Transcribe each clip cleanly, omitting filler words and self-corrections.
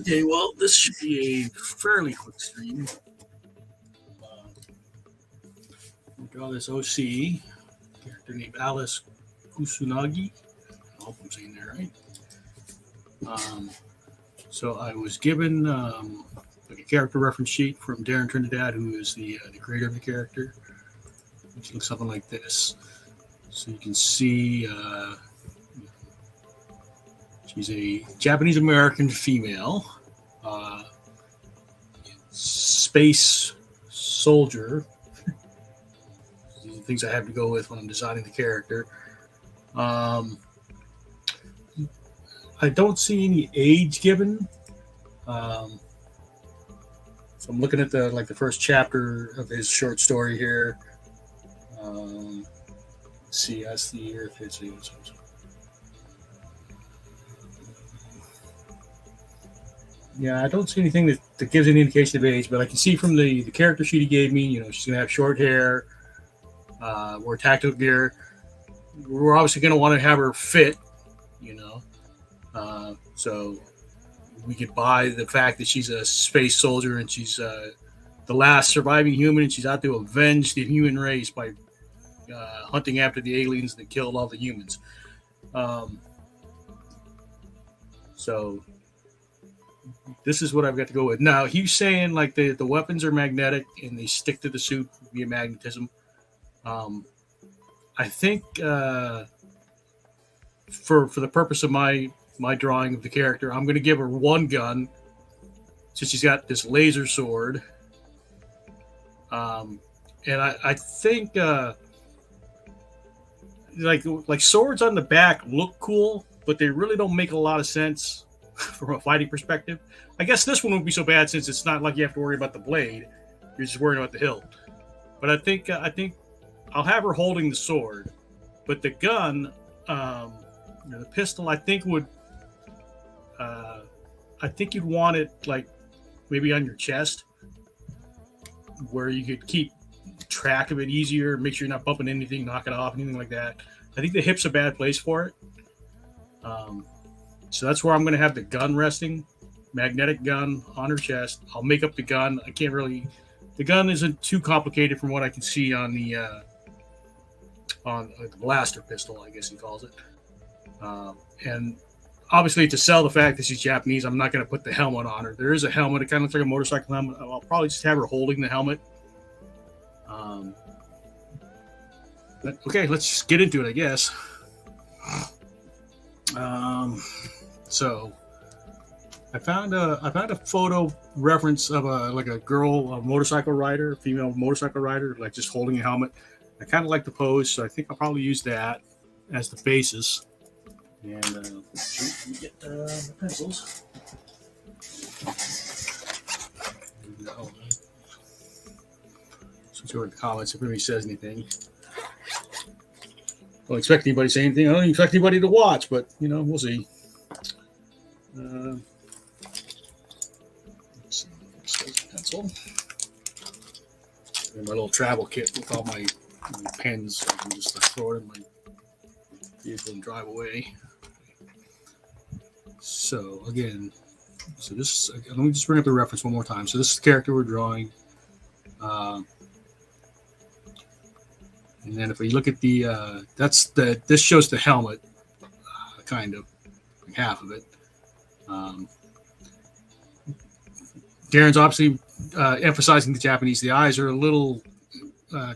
Okay, well, this should be a fairly quick stream. We'll draw this OC character named Alice Kusunagi. I hope I'm saying that right. So I was given like a character reference sheet from Darren Trinidad, who is the creator of the character, which looks something like this. So you can see she's a Japanese American female, space soldier. These are the things I have to go with when I'm designing the character. I don't see any age given. So I'm looking at the first chapter of his short story here. Let's see, that's the Earth. Yeah, I don't see anything that gives any indication of age, but I can see from the character sheet he gave me, she's going to have short hair, wear tactical gear. We're obviously going to want to have her fit, so we could buy the fact that she's a space soldier and she's the last surviving human, and she's out to avenge the human race by hunting after the aliens that killed all the humans. So this is what I've got to go with. Now, he's saying like the weapons are magnetic and they stick to the suit via magnetism. I think for the purpose of my drawing of the character, I'm going to give her one gun, since she's got this laser sword. And I think like swords on the back look cool, but they really don't make a lot of sense from a fighting perspective. I guess this one won't be so bad since it's not like you have to worry about the blade; you're just worrying about the hilt. But I think I'll have her holding the sword, but the gun, the pistol, I think would. I think you'd want it like maybe on your chest, where you could keep track of it easier, make sure you're not bumping anything, knock it off, anything like that. I think the hip's a bad place for it. So that's where I'm going to have the gun resting, magnetic gun on her chest. I'll make up the gun. The gun isn't too complicated from what I can see on the blaster pistol, I guess he calls it. And obviously, to sell the fact that she's Japanese, I'm not going to put the helmet on her. There is a helmet. It kind of looks like a motorcycle helmet. I'll probably just have her holding the helmet. But okay, let's just get into it, I guess. So I found a photo reference of a girl, a motorcycle rider, a female motorcycle rider, like just holding a helmet. I kind of like the pose, so I think I'll probably use that as the basis. And let me get the pencils. Switch over to the comments if anybody says anything. Don't expect anybody to say anything. I don't expect anybody to watch, but we'll see. Let's see. Pencil. And my little travel kit with all my pens. So I can just throw it in my vehicle and drive away. So again, let me just bring up the reference one more time. So this is the character we're drawing. And then if we look at this shows the helmet, kind of, like half of it. Darren's obviously emphasizing the Japanese. The eyes are a little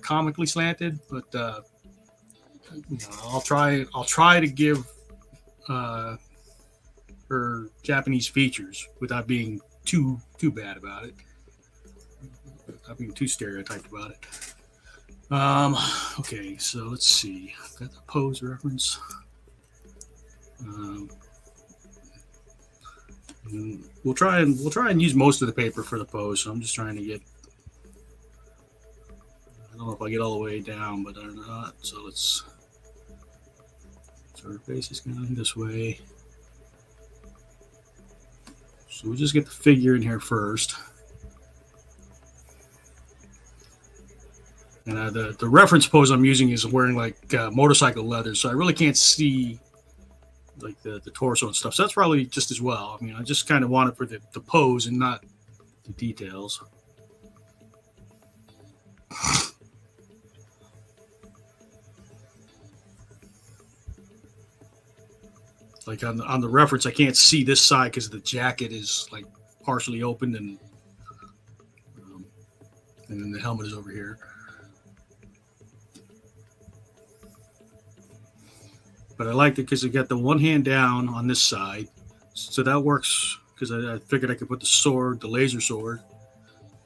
comically slanted, but I'll try to give her Japanese features without being too bad about it, without being too stereotyped about it. Okay, so let's see. Got the pose reference. We'll try and use most of the paper for the pose. So I'm just trying to get. I don't know if I get all the way down, but I'm not. So let's. So her face is going this way. So we'll just get the figure in here first. And the reference pose I'm using is wearing like motorcycle leather, so I really can't see like the torso and stuff. So that's probably just as well. I mean, I just kind of want it for the pose and not the details. Like on the reference, I can't see this side because the jacket is like partially opened, and then the helmet is over here. But I liked it because it got the one hand down on this side, so that works. Because I figured I could put the sword, the laser sword.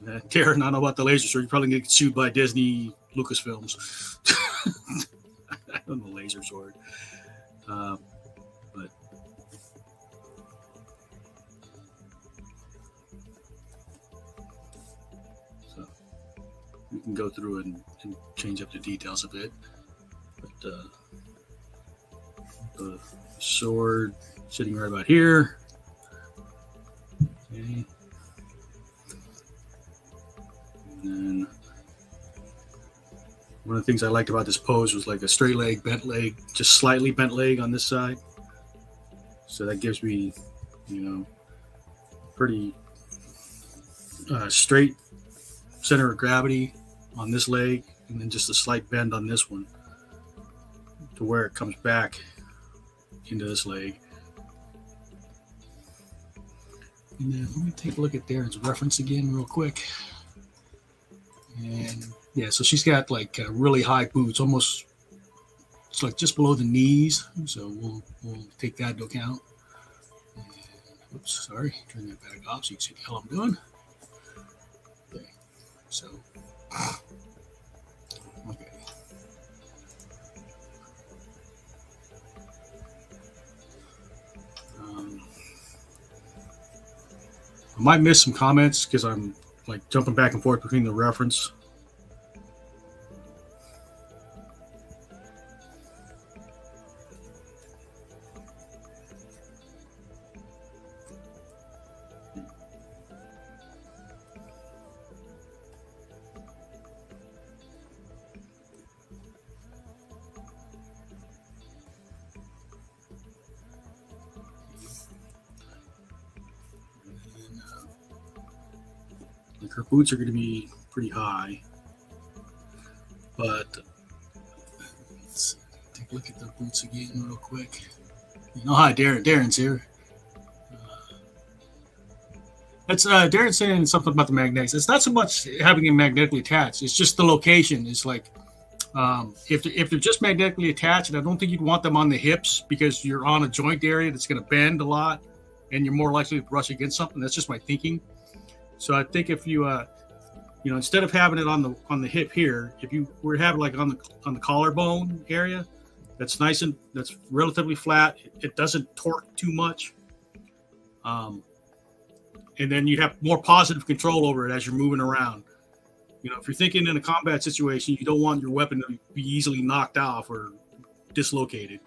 Darren, I don't know about the laser sword. You're probably gonna get sued by Disney, Lucasfilms. I don't know laser sword, but so we can go through and change up the details a bit. But the sword sitting right about here. Okay. And then one of the things I liked about this pose was like a straight leg, bent leg, just slightly bent leg on this side. So that gives me, pretty straight center of gravity on this leg, and then just a slight bend on this one to where it comes back into this leg. And then let me take a look at Darren's reference again real quick. And yeah, so she's got like really high boots, almost it's like just below the knees. So we'll take that into account. And, oops, sorry, turn that back off so you can see what the hell I'm doing. Okay, so okay. I might miss some comments because I'm like jumping back and forth between the reference. Like her boots are going to be pretty high, but let's take a look at the boots again real quick. Hi, Darren. Darren's here. That's Darren saying something about the magnetics. It's not so much having it magnetically attached. It's just the location. It's like if they're just magnetically attached, and I don't think you'd want them on the hips because you're on a joint area that's going to bend a lot, and you're more likely to brush against something. That's just my thinking. So I think if you, instead of having it on the hip here, if you were to have it like on the collarbone area, that's nice and that's relatively flat. It doesn't torque too much, and then you have more positive control over it as you're moving around. If you're thinking in a combat situation, you don't want your weapon to be easily knocked off or dislocated.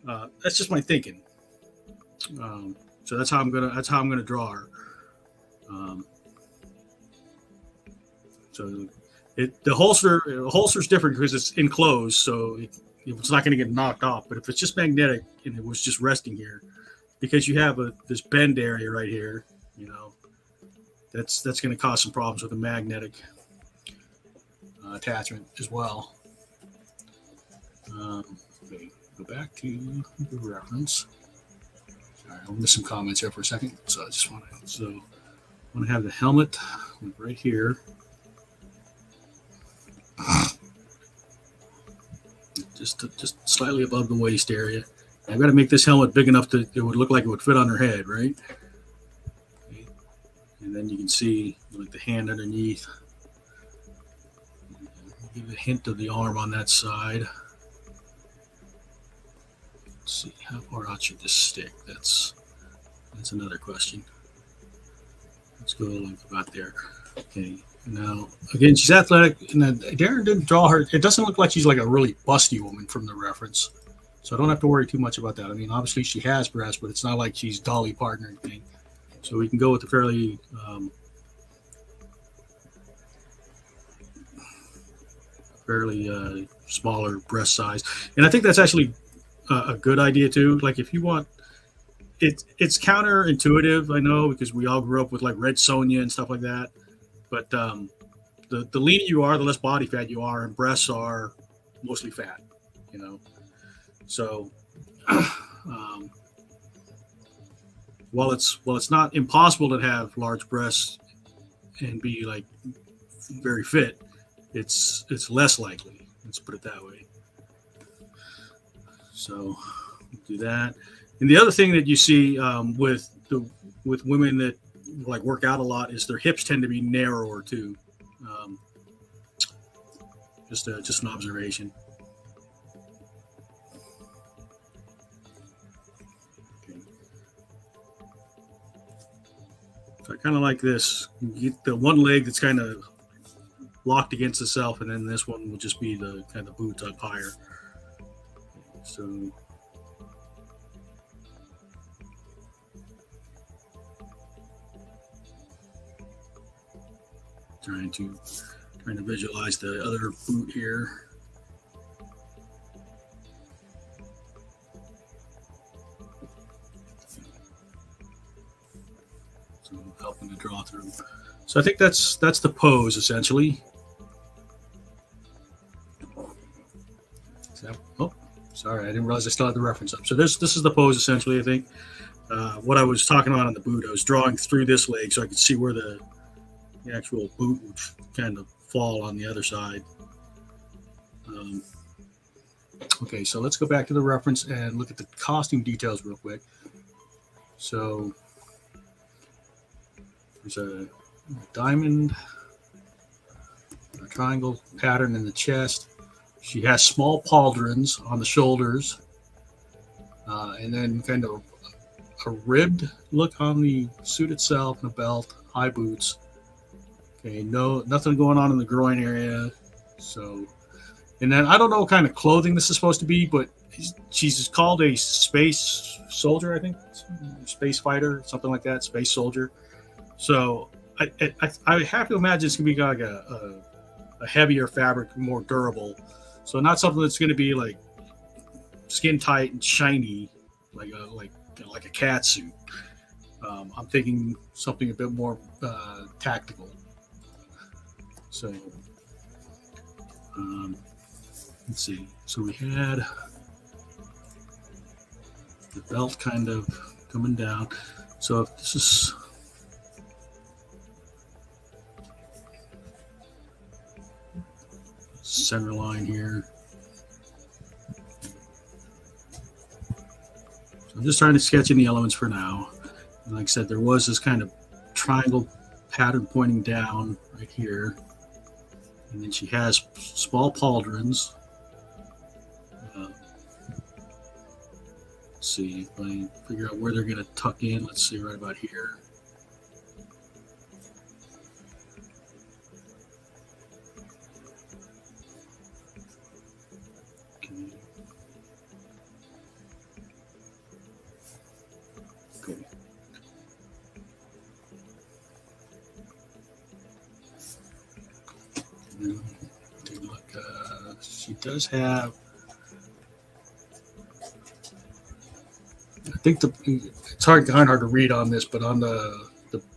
That's just my thinking. So that's how I'm gonna draw her. So the holster's different because it's enclosed, so it's not going to get knocked off. But if it's just magnetic and it was just resting here, because you have this bend area right here, that's going to cause some problems with the magnetic attachment as well. Okay, go back to the reference. Sorry, I'll miss some comments here for a second. So I just want to have the helmet right here. Just slightly above the waist area. I've got to make this helmet big enough that it would look like it would fit on her head, right? Okay. And then you can see like the hand underneath. Give a hint of the arm on that side. Let's see, how far out should this stick? That's another question. Let's go like about there. Okay. Now, again, she's athletic, and Darren didn't draw her. It doesn't look like she's like a really busty woman from the reference, so I don't have to worry too much about that. I mean, obviously she has breasts, but it's not like she's Dolly Parton or anything. So we can go with a fairly smaller breast size, and I think that's actually a good idea too. Like if you want, it's counterintuitive, I know, because we all grew up with like Red Sonja and stuff like that. But the leaner you are, the less body fat you are, and breasts are mostly fat. You know, so um, while it's not impossible to have large breasts and be like very fit, it's less likely. Let's put it that way. So do that. And the other thing that you see with women that like work out a lot is their hips tend to be narrower too. Um, just an observation. Okay. So I kind of like this. You get the one leg that's kind of locked against itself, and then this one will just be the kind of boots up higher. So trying to visualize the other boot here. So helping to draw through. So I think that's the pose essentially. Oh, sorry, I didn't realize I still had the reference up. So this is the pose essentially. I think what I was talking about on the boot, I was drawing through this leg so I could see where the actual boot would kind of fall on the other side. Okay, so let's go back to the reference and look at the costume details real quick. So there's a diamond, a triangle pattern in the chest. She has small pauldrons on the shoulders, and then kind of a ribbed look on the suit itself, and a belt, high boots. Okay, nothing going on in the groin area. So, and then I don't know what kind of clothing this is supposed to be, but she's called a space soldier, I think, space fighter, something like that, space soldier. So I have to imagine it's gonna be like a heavier fabric, more durable. So not something that's gonna be like skin tight and shiny, like a cat suit. I'm thinking something a bit more tactical. So let's see. So we had the belt kind of coming down. So if this is center line here. So I'm just trying to sketch in the elements for now. And like I said, there was this kind of triangle pattern pointing down right here. And then she has small pauldrons. Let's see if I figure out where they're going to tuck in. Let's see, right about here. Okay. Take a look. She does have. I think it's kind of hard to read on this, but on the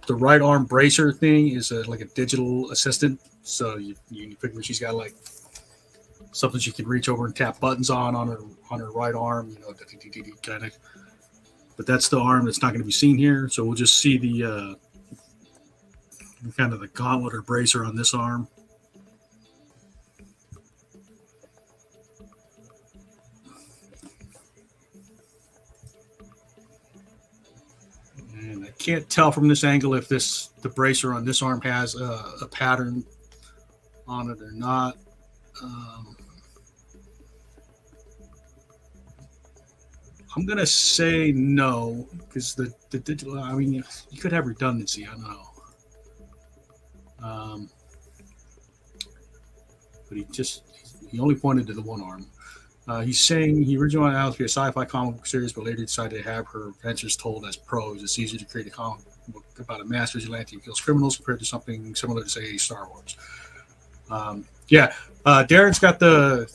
right arm bracer thing is like a digital assistant. So you figure she's got like something she can reach over and tap buttons on her right arm, kind of. But that's the arm that's not going to be seen here. So we'll just see the kind of the gauntlet or bracer on this arm. And I can't tell from this angle if the bracer on this arm has a pattern on it or not. I'm going to say no, because the digital, I mean, you could have redundancy. I don't know. But he only pointed to the one arm. He's saying he originally wanted out to be a sci-fi comic book series, but later decided to have her adventures told as prose. It's easier to create a comic book about a master vigilante who kills criminals compared to something similar to, say, Star Wars. Darren's got I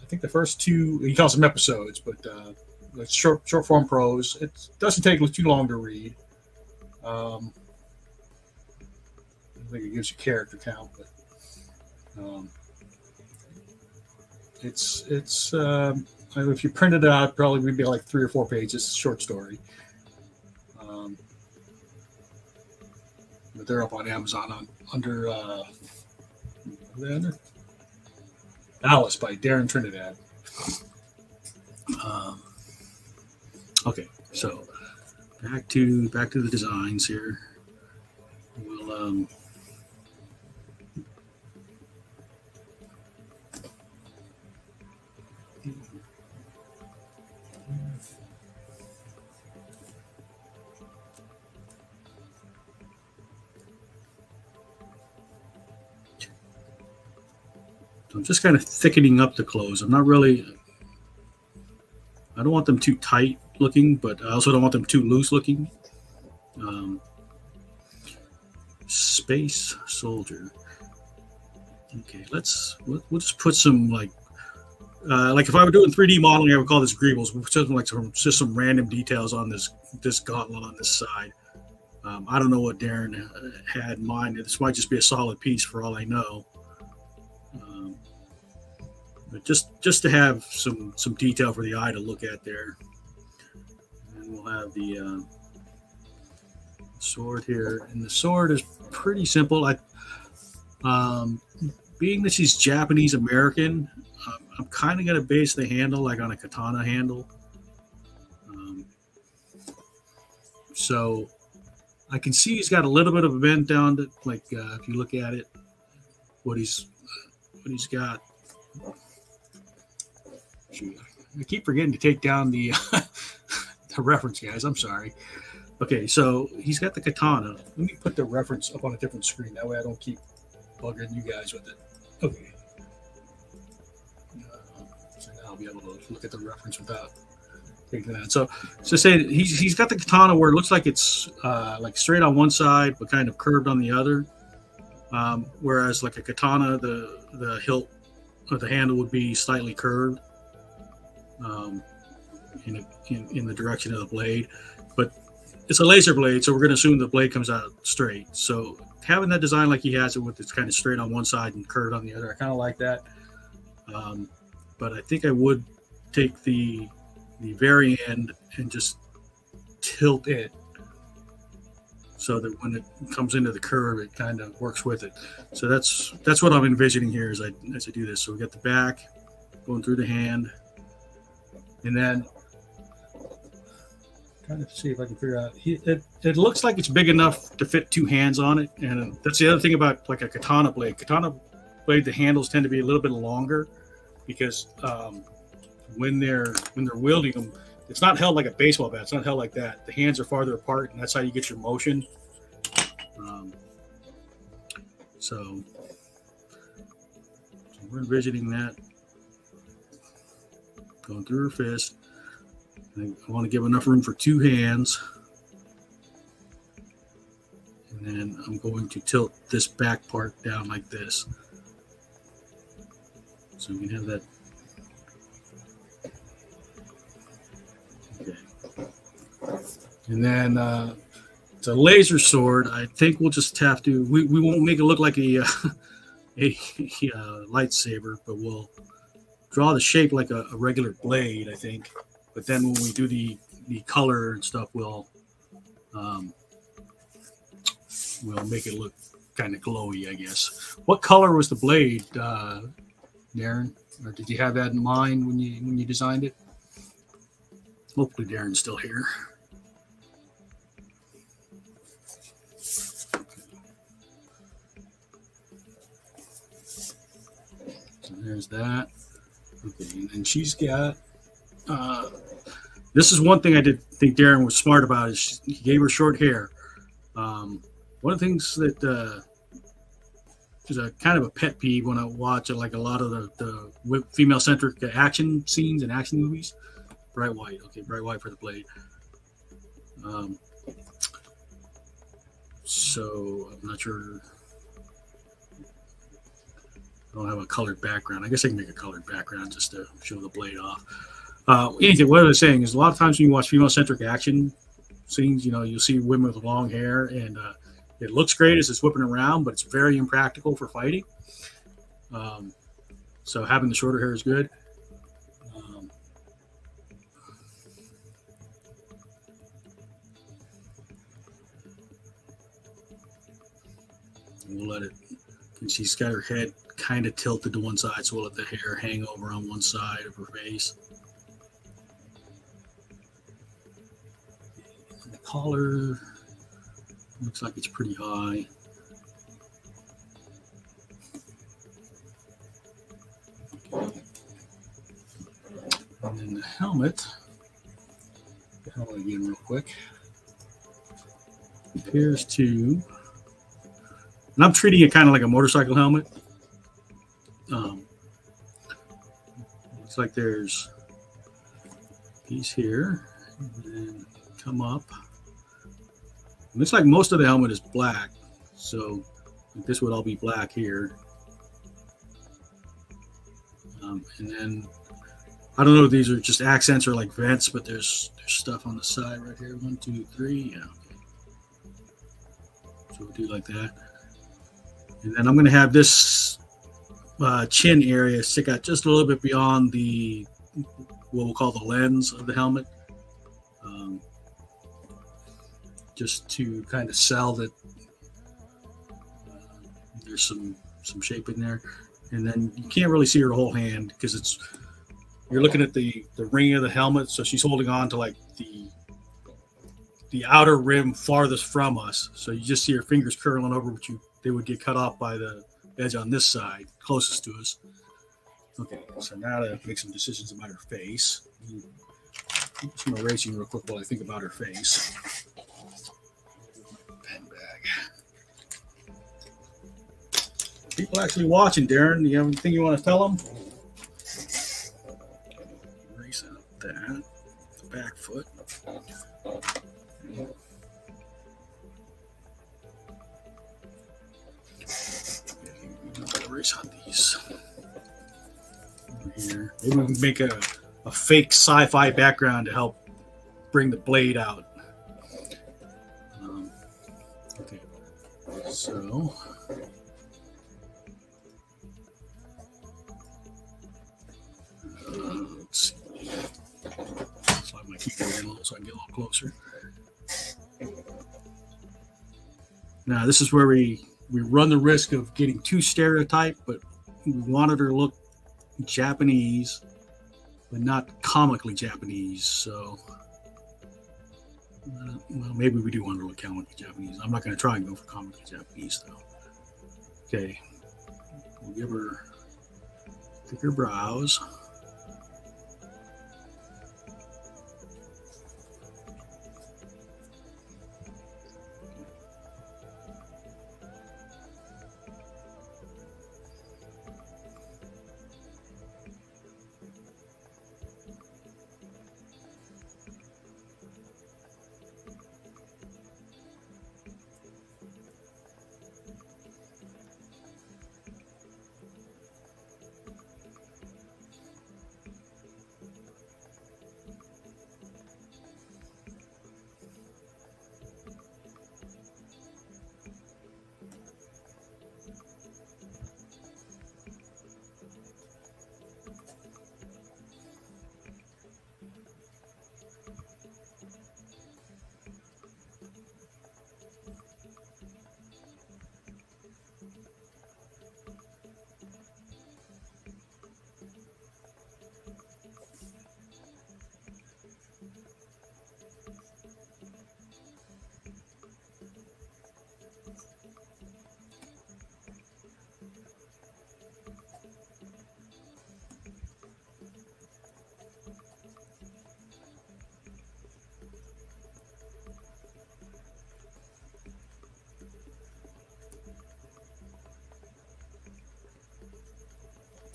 think think the first two, he calls them episodes, but it's short form prose. It doesn't take too long to read. I think it gives you character count, but it's if you print it out, probably would be like 3 or 4 pages, short story. But they're up on Amazon under Alice by Darren Trinidad. Okay, so back to the designs here. We'll I'm just kind of thickening up the clothes. I don't want them too tight looking, but I also don't want them too loose looking. Space Soldier. Okay, we'll just put some like if I were doing 3D modeling, I would call this Greebles. Just some random details on this gauntlet on this side. I don't know what Darren had in mind. This might just be a solid piece for all I know. But just to have some detail for the eye to look at there. And we'll have the sword here, and the sword is pretty simple. Being that she's Japanese American, I'm kind of going to base the handle like on a katana handle. So I can see he's got a little bit of a bend down to, like if you look at it, what he's got. I keep forgetting to take down the the reference, guys. I'm sorry. Okay, so he's got the katana. Let me put the reference up on a different screen. That way I don't keep bugging you guys with it. Okay. So now I'll be able to look at the reference without taking that. So say he's got the katana where it looks like it's like straight on one side but kind of curved on the other. Whereas like a katana, the hilt or the handle would be slightly curved. In the direction of the blade, but it's a laser blade, so we're going to assume the blade comes out straight. So having that design like he has it, with it's kind of straight on one side and curved on the other, I kind of like that. But I think I would take the very end and just tilt it so that when it comes into the curve, it kind of works with it. So that's what I'm envisioning here as I do this. So we got the back going through the hand. And then trying to see if I can figure out. It looks like it's big enough to fit 2 hands on it, and that's the other thing about like a katana blade. Katana blade, the handles tend to be a little bit longer because when they're wielding them, it's not held like a baseball bat. It's not held like that. The hands are farther apart, and that's how you get your motion. So we're envisioning that. Going through her fist. I want to give enough room for 2 hands. And then I'm going to tilt this back part down like this. So we can have that. Okay. And then it's a laser sword. I think we'll just have to, we won't make it look like a lightsaber, but we'll draw the shape like a regular blade, I think. But then when we do the color and stuff, we'll make it look kind of glowy, I guess. What color was the blade, Darren? Or did you have that in mind when you designed it? Hopefully Darren's still here. So there's that. Okay, and then she's got. This is one thing I did think Darren was smart about is he gave her short hair. One of the things that is a kind of a pet peeve when I watch like a lot of the female-centric action scenes and action movies. Bright white, okay, bright white for the blade. So I'm not sure. I don't have a colored background. I guess I can make a colored background just to show the blade off. Anything, what I was saying is a lot of times when you watch female-centric action scenes, you'll see women with long hair, and it looks great as it's whipping around, but it's very impractical for fighting. So having the shorter hair is good. We'll let it, and she's got her head kind of tilted to one side, so we'll let the hair hang over on one side of her face. And the collar looks like it's pretty high. Okay. And then the helmet again real quick, appears to, and I'm treating it kind of like a motorcycle helmet. Looks like there's a piece here, and then come up. It looks like most of the helmet is black, so this would all be black here. And then I don't know if these are just accents or like vents, but there's stuff on the side right here. 1, 2, 3. Yeah. Okay. So we'll do like that. And then I'm going to have this chin area stick out just a little bit beyond the, what we'll call the lens of the helmet. Just to kind of sell that there's some shape in there. And then you can't really see her whole hand because you're looking at the ring of the helmet, so she's holding on to like the outer rim farthest from us. So you just see her fingers curling over, which they would get cut off by the edge on this side, closest to us. Okay, so now to make some decisions about her face. Do some erasing real quick while I think about her face. Pen bag. People actually watching, Darren. Do you have anything you want to tell them? Erase out that. The back foot. Erase out these. Over here. Maybe we can make a fake sci-fi background to help bring the blade out. Okay. So. Let's see. Slide my keyboard in a little so I can get a little closer. Now, this is where we run the risk of getting too stereotyped, but we wanted her to look Japanese, but not comically Japanese. So, well, maybe we do want her to look comically Japanese. I'm not going to try and go for comically Japanese, though. Okay. We'll give her thicker brows.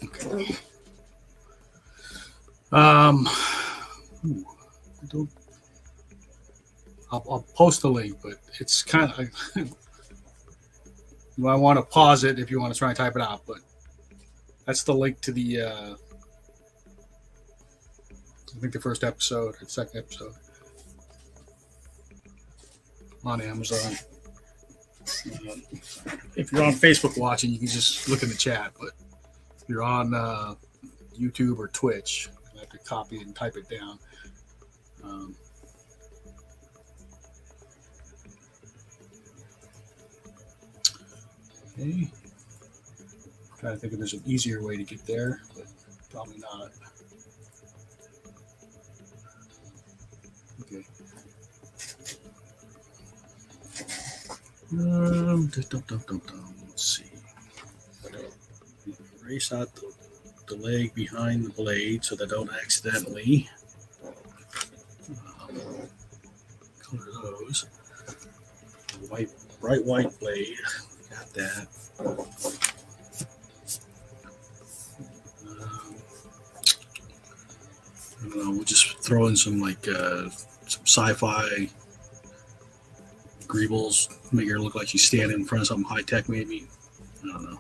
Okay. I'll post a link, but it's kind of you might want to pause it if you want to try and type it out. But That's the link to the I think the first episode or second episode on Amazon. If you're on Facebook watching, you can just look in the chat. But if you're on YouTube or Twitch, you have to copy it and type it down. Okay. Trying to think if there's an easier way to get there, but probably not. Okay. Let's see. Erase out the leg behind the blade so that I don't accidentally color those. Bright white blade. Got that. I don't know. We'll just throw in some some sci-fi greebles, make her look like she's standing in front of something high tech, maybe. I don't know.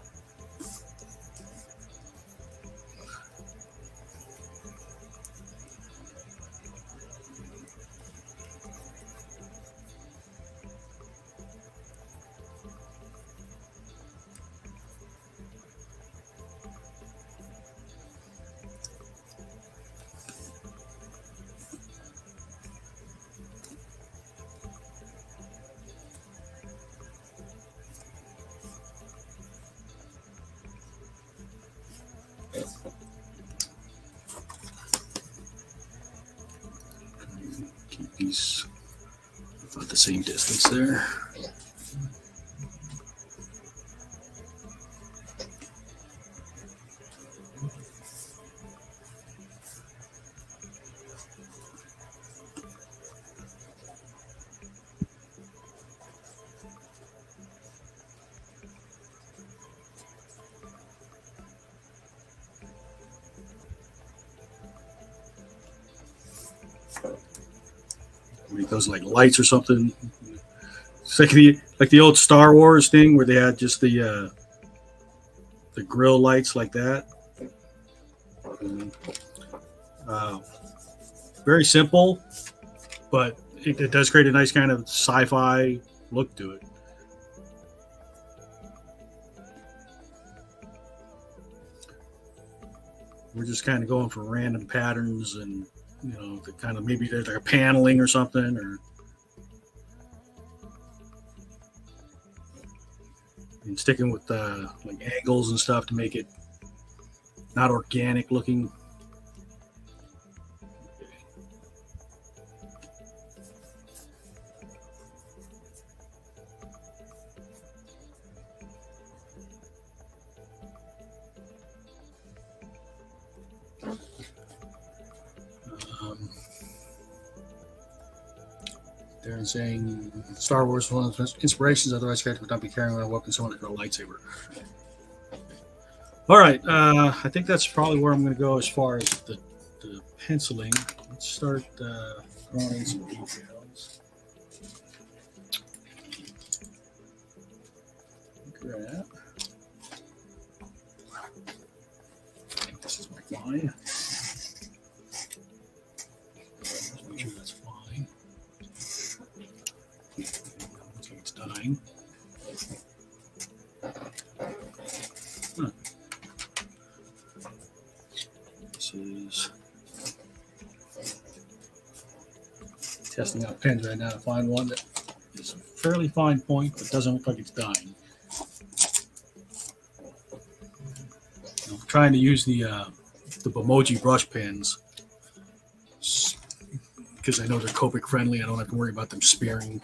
Keep these about the same distance there. Make those like lights or something. It's like the old Star Wars thing where they had just the grill lights like that. Very simple, but it does create a nice kind of sci-fi look to it. We're just kind of going for random patterns and, you know, the kind of maybe there's like a paneling or something, or and sticking with like angles and stuff to make it not organic looking. Darren saying Star Wars is one of the inspirations, otherwise character would not be carrying around a weapon, someone like a lightsaber. All right, I think that's probably where I'm going to go as far as the penciling. Let's start drawing in some details. Look at that. This is my line. Let's make sure that's fine. Looks like it's dying. Huh. This is testing out pens right now to find one that is a fairly fine point but doesn't look like it's dying. I'm trying to use the Emoji brush pens because I know they're Copic friendly. I don't have to worry about them spearing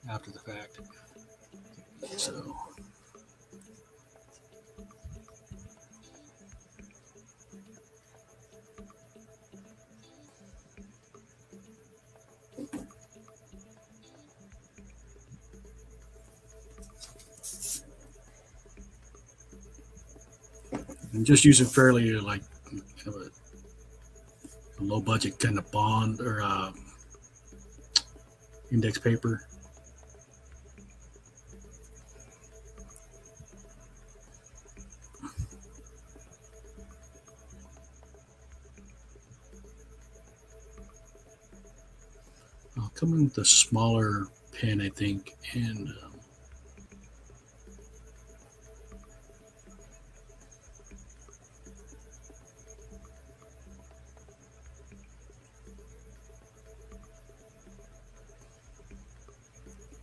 after the fact. So. I'm just using fairly like kind of a low budget kind of bond or index paper. coming with a smaller pin, I think, and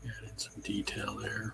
added some detail there.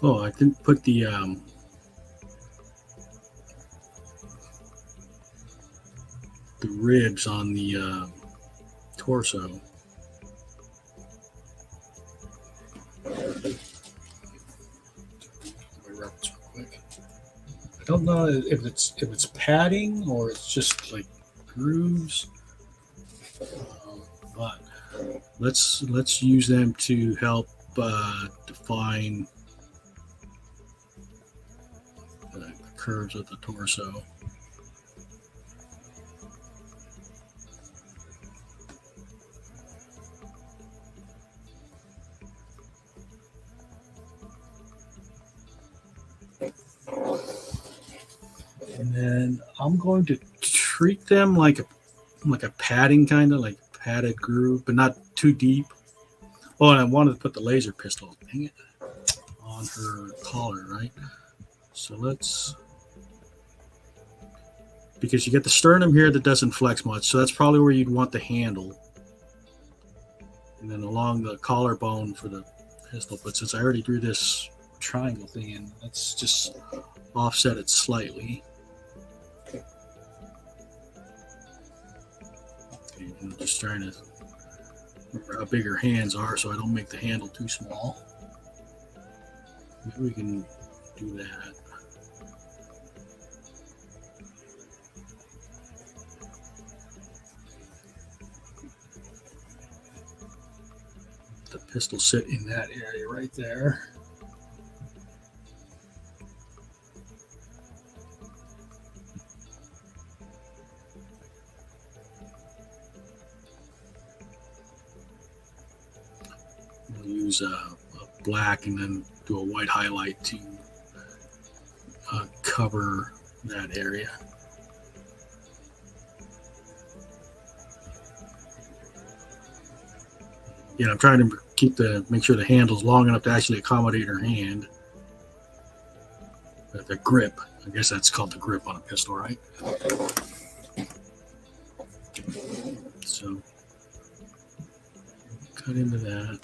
Oh, I didn't put the ribs on the torso. I don't know if it's padding or it's just like grooves, but let's use them to help define the curves of the torso. And then I'm going to treat them like a padding, kind of like padded groove, but not too deep. Oh, and I wanted to put the laser pistol, dang it, on her collar, right? So let's, because you get the sternum here that doesn't flex much, so that's probably where you'd want the handle. And then along the collarbone for the pistol. But since I already drew this triangle thing in, let's just offset it slightly. Okay, I'm just trying to remember how big her hands are so I don't make the handle too small. Maybe we can do that. The pistol sit in that area right there. We'll use a black and then do a white highlight to cover that area. Yeah, I'm trying to make sure the handle's long enough to actually accommodate her hand. The grip, I guess that's called the grip on a pistol, right? So cut into that.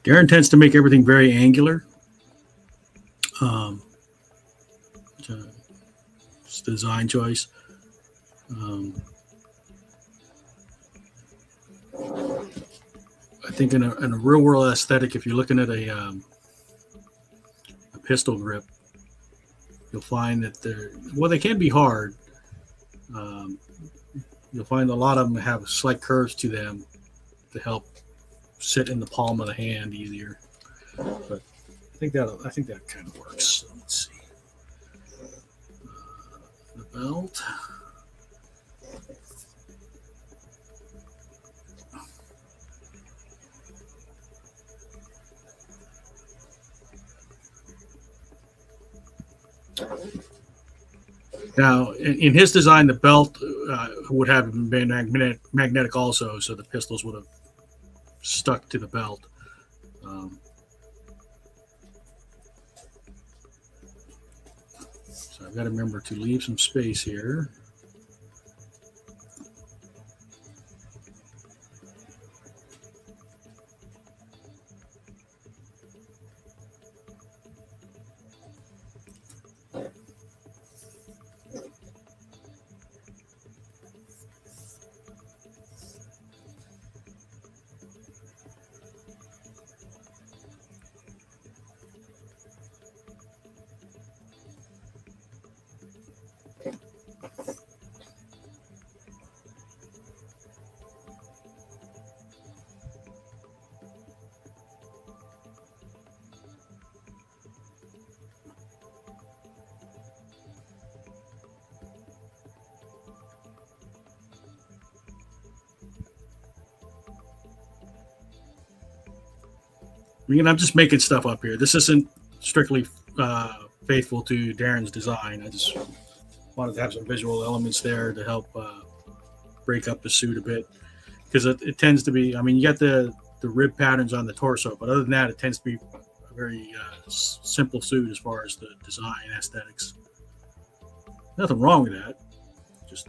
Darren tends to make everything very angular. It's a design choice. I think in a real world aesthetic, if you're looking at a pistol grip, you'll find that they can be hard. You'll find a lot of them have slight curves to them to help sit in the palm of the hand easier. But I think that kind of works. So let's see. The belt. Now, in his design, the belt would have been magnetic also, so the pistols would have stuck to the belt. Um, so I've got to remember to leave some space here. I mean, I'm just making stuff up here. This isn't strictly faithful to Darren's design. I just wanted to have some visual elements there to help break up the suit a bit, because it tends to be. I mean, you got the rib patterns on the torso, but other than that, it tends to be a very simple suit as far as the design aesthetics. Nothing wrong with that. Just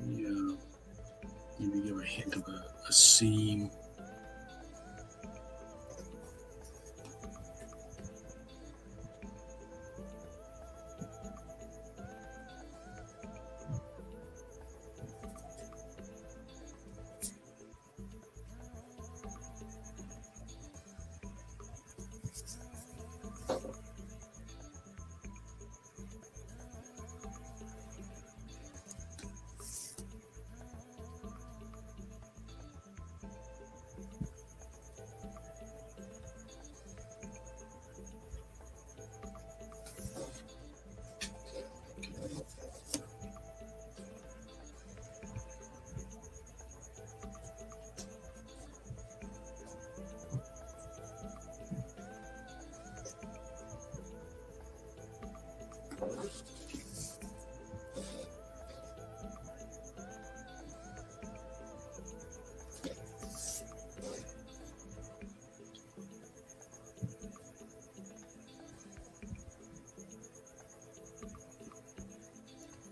yeah, maybe give a hint of a seam.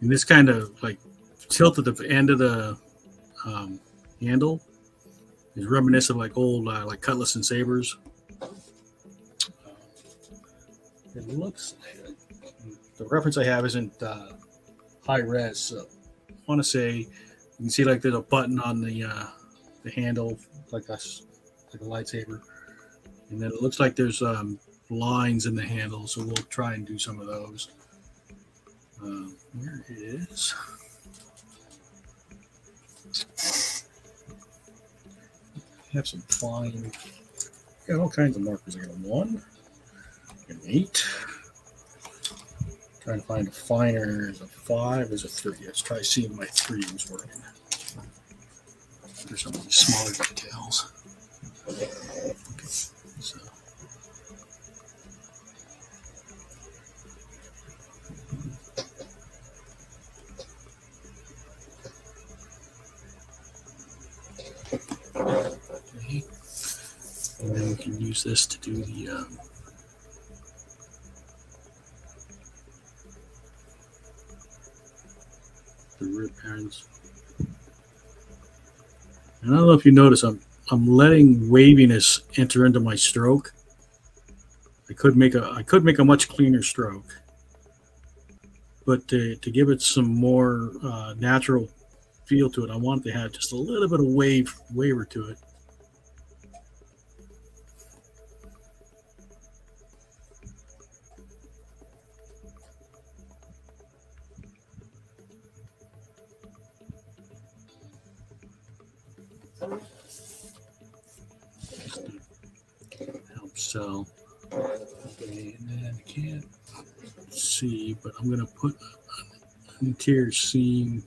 And this kind of like tilt at the end of the um, handle is reminiscent of like old like cutlass and sabers. It looks the reference I have isn't high res. So I want to say you can see like there's a button on the handle like like a lightsaber, and then it looks like there's lines in the handle. So we'll try and do some of those. Where is? I have some fine. Got all kinds of markers. I got a 1, an 8. Trying to find a finer. There's a 5. There's a 3. Let's try seeing my 3s working. There's some of these smaller details. Okay. So. Okay. And then we can use this to do the rib patterns. And I don't know if you notice, I'm letting waviness enter into my stroke. I could make a much cleaner stroke, but to give it some more natural feel to it, I want it to have just a little bit of waver to it. Help sell. Okay, and then I can't see, but I'm gonna put an interior seam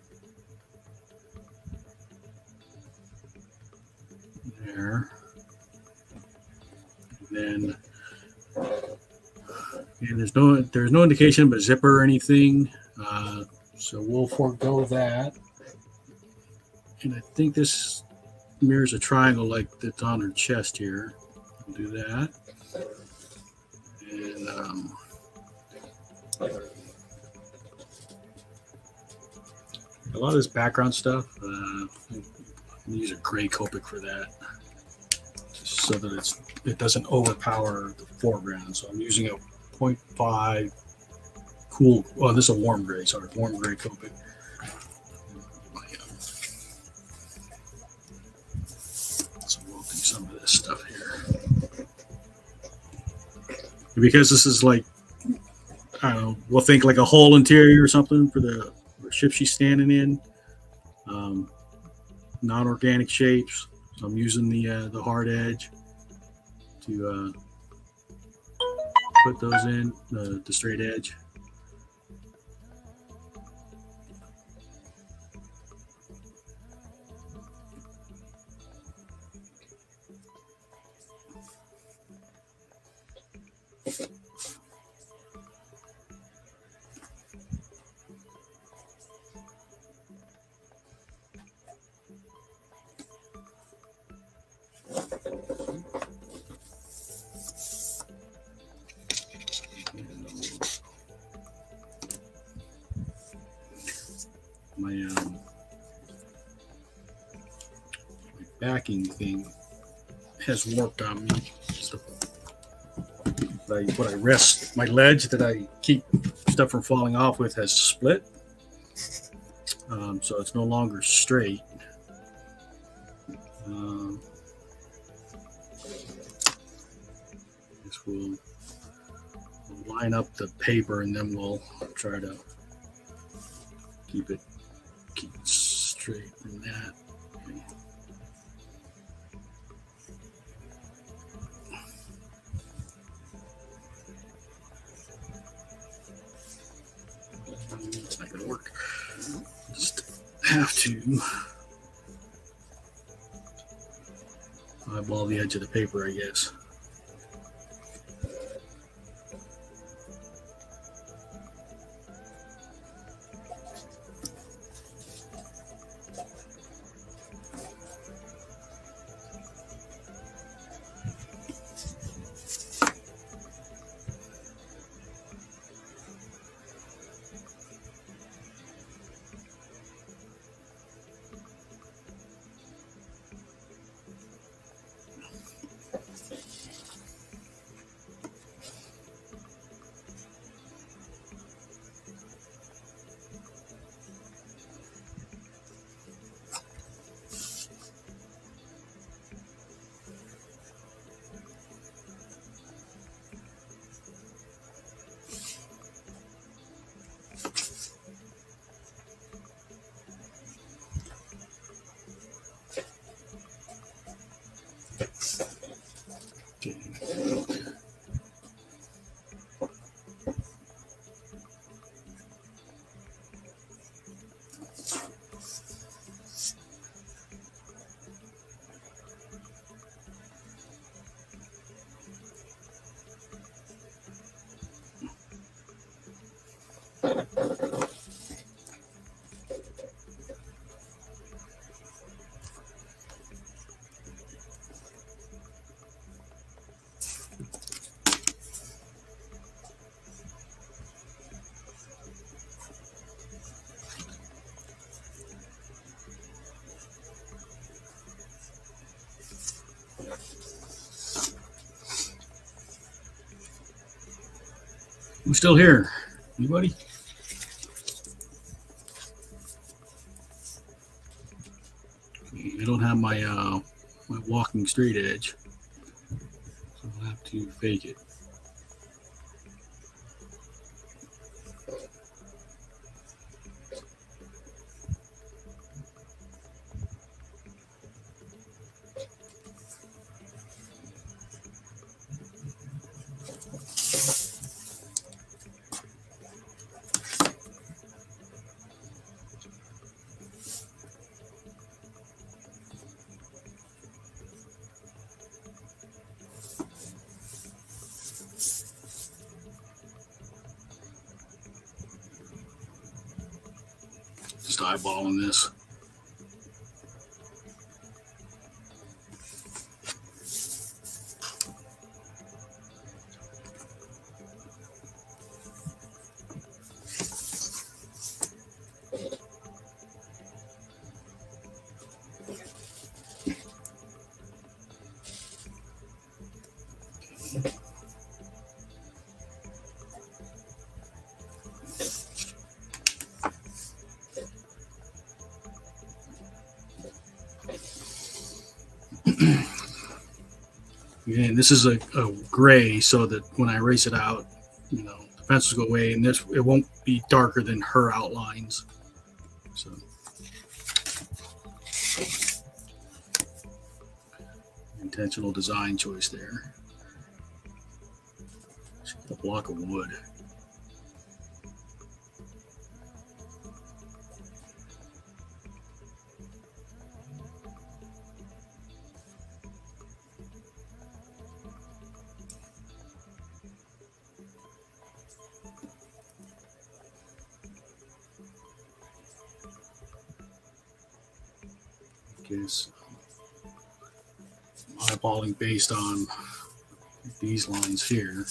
there, and then and there's no indication of a zipper or anything, so we'll forego that. And I think this mirrors a triangle like that's on her chest here. We'll do that, and a lot of this background stuff. I'm gonna use a gray Copic for that, just so that it doesn't overpower the foreground. So I'm using a 0.5 cool. Well, this is a warm gray. Sorry, warm gray Copic. So we'll do some of this stuff here, because this is like, I don't know. We'll think like a whole interior or something for the ship she's standing in. Non-organic shapes. So I'm using the hard edge to put those in the straight edge. My backing thing has warped on me. So what I rest my ledge that I keep stuff from falling off with has split, so it's no longer straight. This will line up the paper, and then we'll try to keep it straight from that. It's not going to work. Just have to eyeball the edge of the paper, I guess. Who's still here? Anybody? I don't have my my walking straight edge, so I'll have to fake it. Just eyeballing this. Again, this is a gray, so that when I erase it out, the pencils go away, and it won't be darker than her outlines. So, intentional design choice there. A block of wood. Is eyeballing based on these lines here.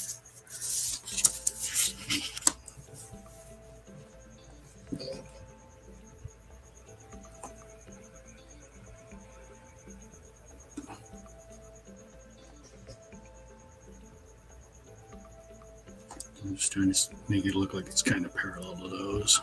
I'm just trying to make it look like it's kind of parallel to those.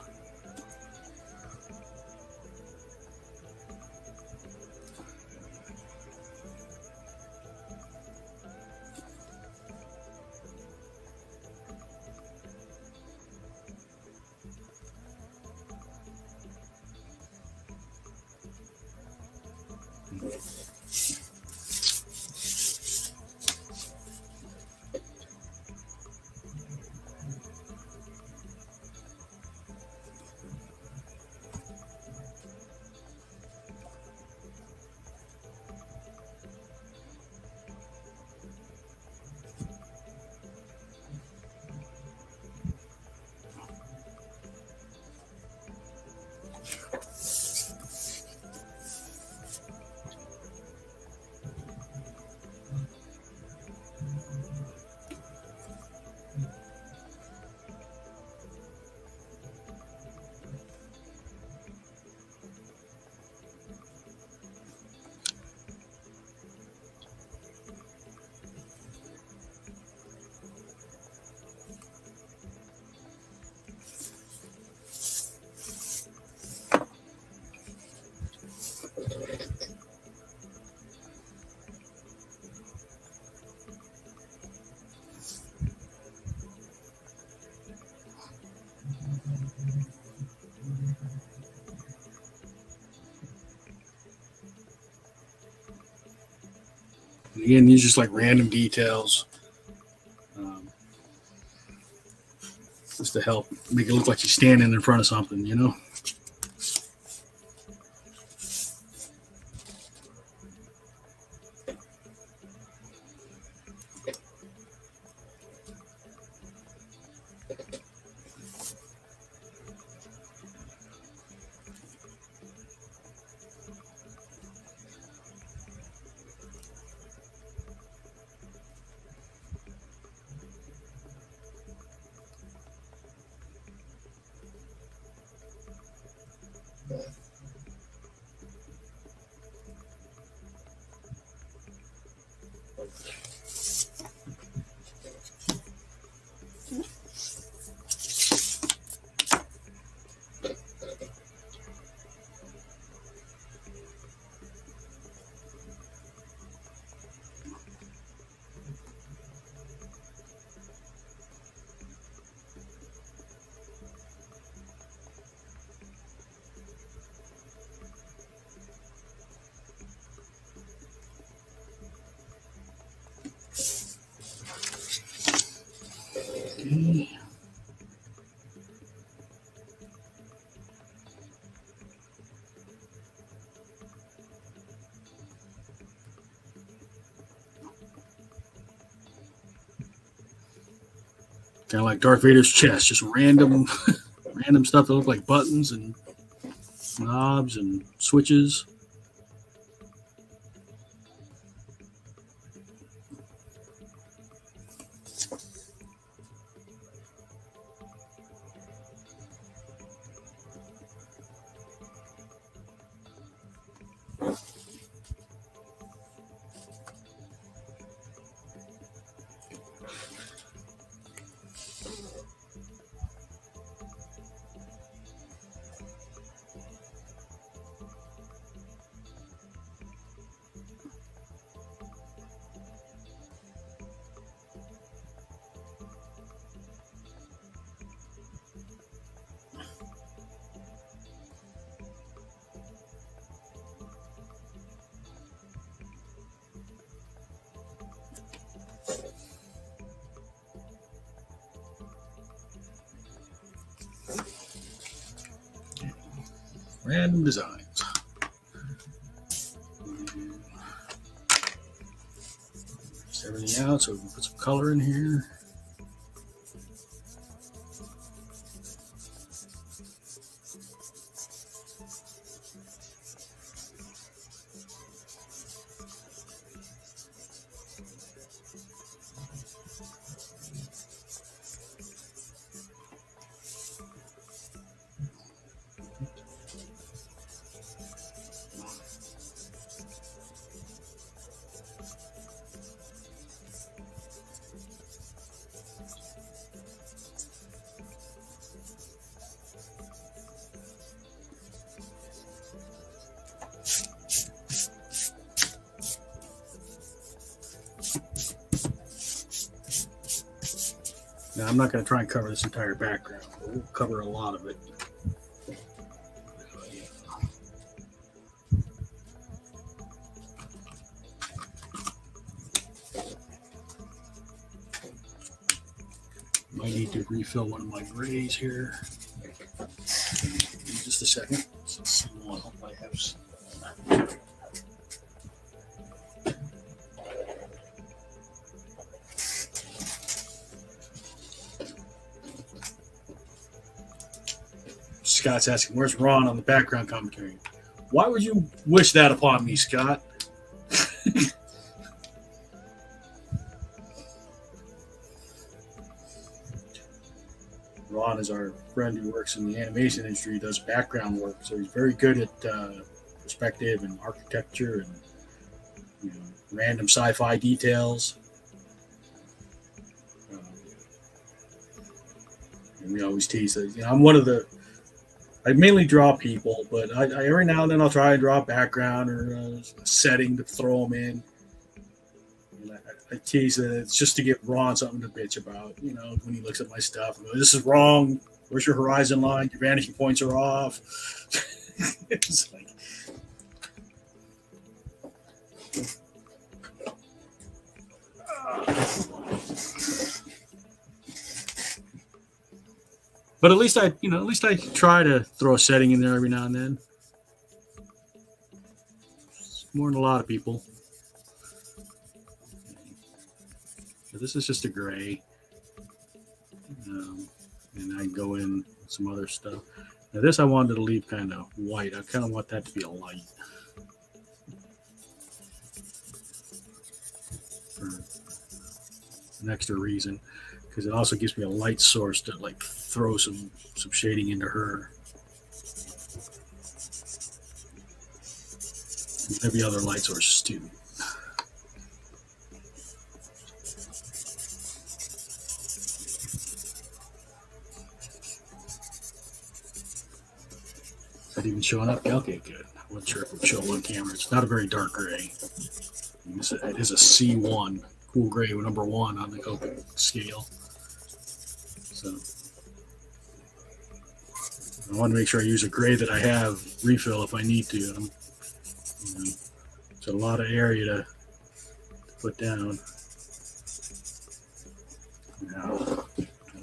Again, these are just like random details, just to help make it look like she's standing in front of something, Kind of like Darth Vader's chest, just random, random stuff that look like buttons and knobs and switches. Random designs. Just everything out so we can put some color in here. Now, I'm not going to try and cover this entire background, but we'll cover a lot of it. Might need to refill one of my grays here. In just a second. So C1, I have some. Scott's asking, where's Ron on the background commentary? Why would you wish that upon me, Scott? Ron is our friend who works in the animation industry. He does background work, so he's very good at perspective and architecture and random sci-fi details. And we always tease that I'm one of the. I mainly draw people, but I every now and then I'll try and draw a background or a setting to throw them in. And I tease that it's just to give Ron something to bitch about, when he looks at my stuff. And go, this is wrong. Where's your horizon line? Your vanishing points are off. It's like, but at least I try to throw a setting in there every now and then. It's more than a lot of people. So this is just a gray, and I go in some other stuff. Now this I wanted to leave kind of white. I kind of want that to be a light for an extra reason, because it also gives me a light source to like throw some shading into her. And maybe other light sources too. Is that even showing up? Okay, good. I wasn't sure if it would show on camera. It's not a very dark gray. It is a C1, cool gray number 1 on the open scale. So I want to make sure I use a gray that I have refill if I need to. It's a lot of area to put down. Now,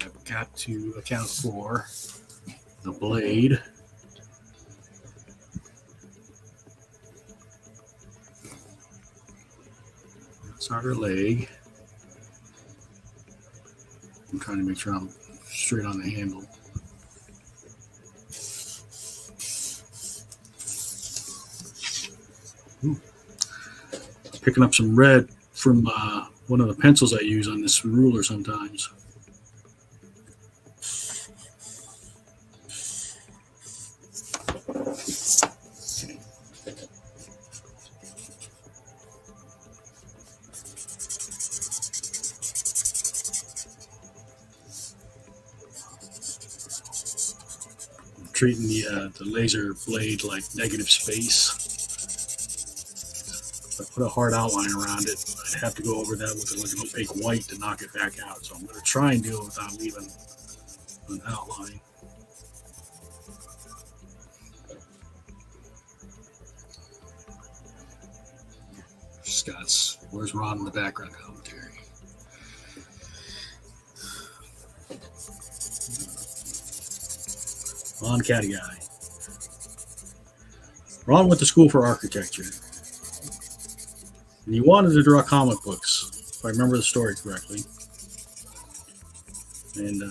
I've got to account for the blade. That's our leg. I'm trying to make sure I'm straight on the handle. Ooh. Picking up some red from one of the pencils I use on this ruler sometimes. Treating the laser blade like negative space. If I put a hard outline around it, I'd have to go over that with like an opaque white to knock it back out. So I'm going to try and do it without leaving an outline. Scott's, where's Ron in the background commentary? Ron Catty Guy. Ron went to school for architecture. And he wanted to draw comic books, if I remember the story correctly. And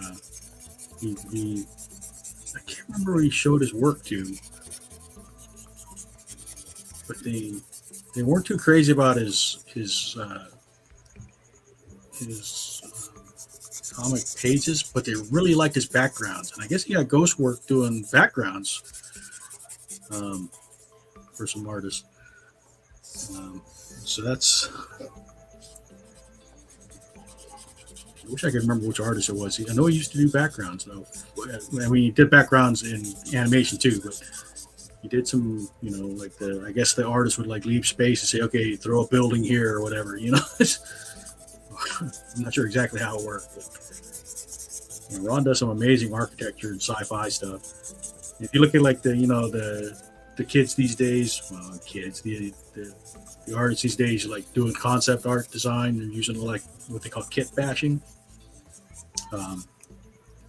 he I can't remember who he showed his work to, but they weren't too crazy about his comic pages, but they really liked his backgrounds. And I guess he got ghost work doing backgrounds for some artists. So that's. I wish I could remember which artist it was. I know he used to do backgrounds though. I mean, he did backgrounds in animation too, but he did some, like I guess the artist would like leave space and say, okay, throw a building here or whatever, I'm not sure exactly how it worked, but Ron does some amazing architecture and sci-fi stuff. If you look at like the kids these days, the artists these days, like doing concept art design, they're using like what they call kit bashing,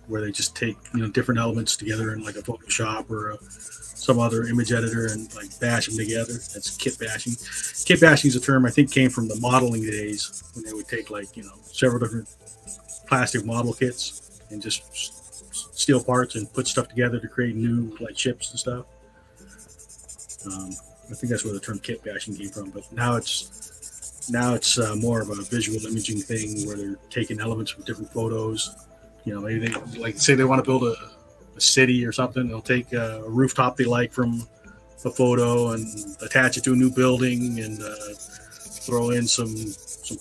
where they just take different elements together in like a Photoshop or some other image editor and like bash them together. That's kit bashing. Kit bashing is a term I think came from the modeling days when they would take like several different plastic model kits and just steal parts and put stuff together to create new like ships and stuff. I think that's where the term kit bashing came from. But now it's more of a visual imaging thing where they're taking elements from different photos. Maybe they like say they want to build a city or something. They'll take a rooftop they like from a photo and attach it to a new building and throw in some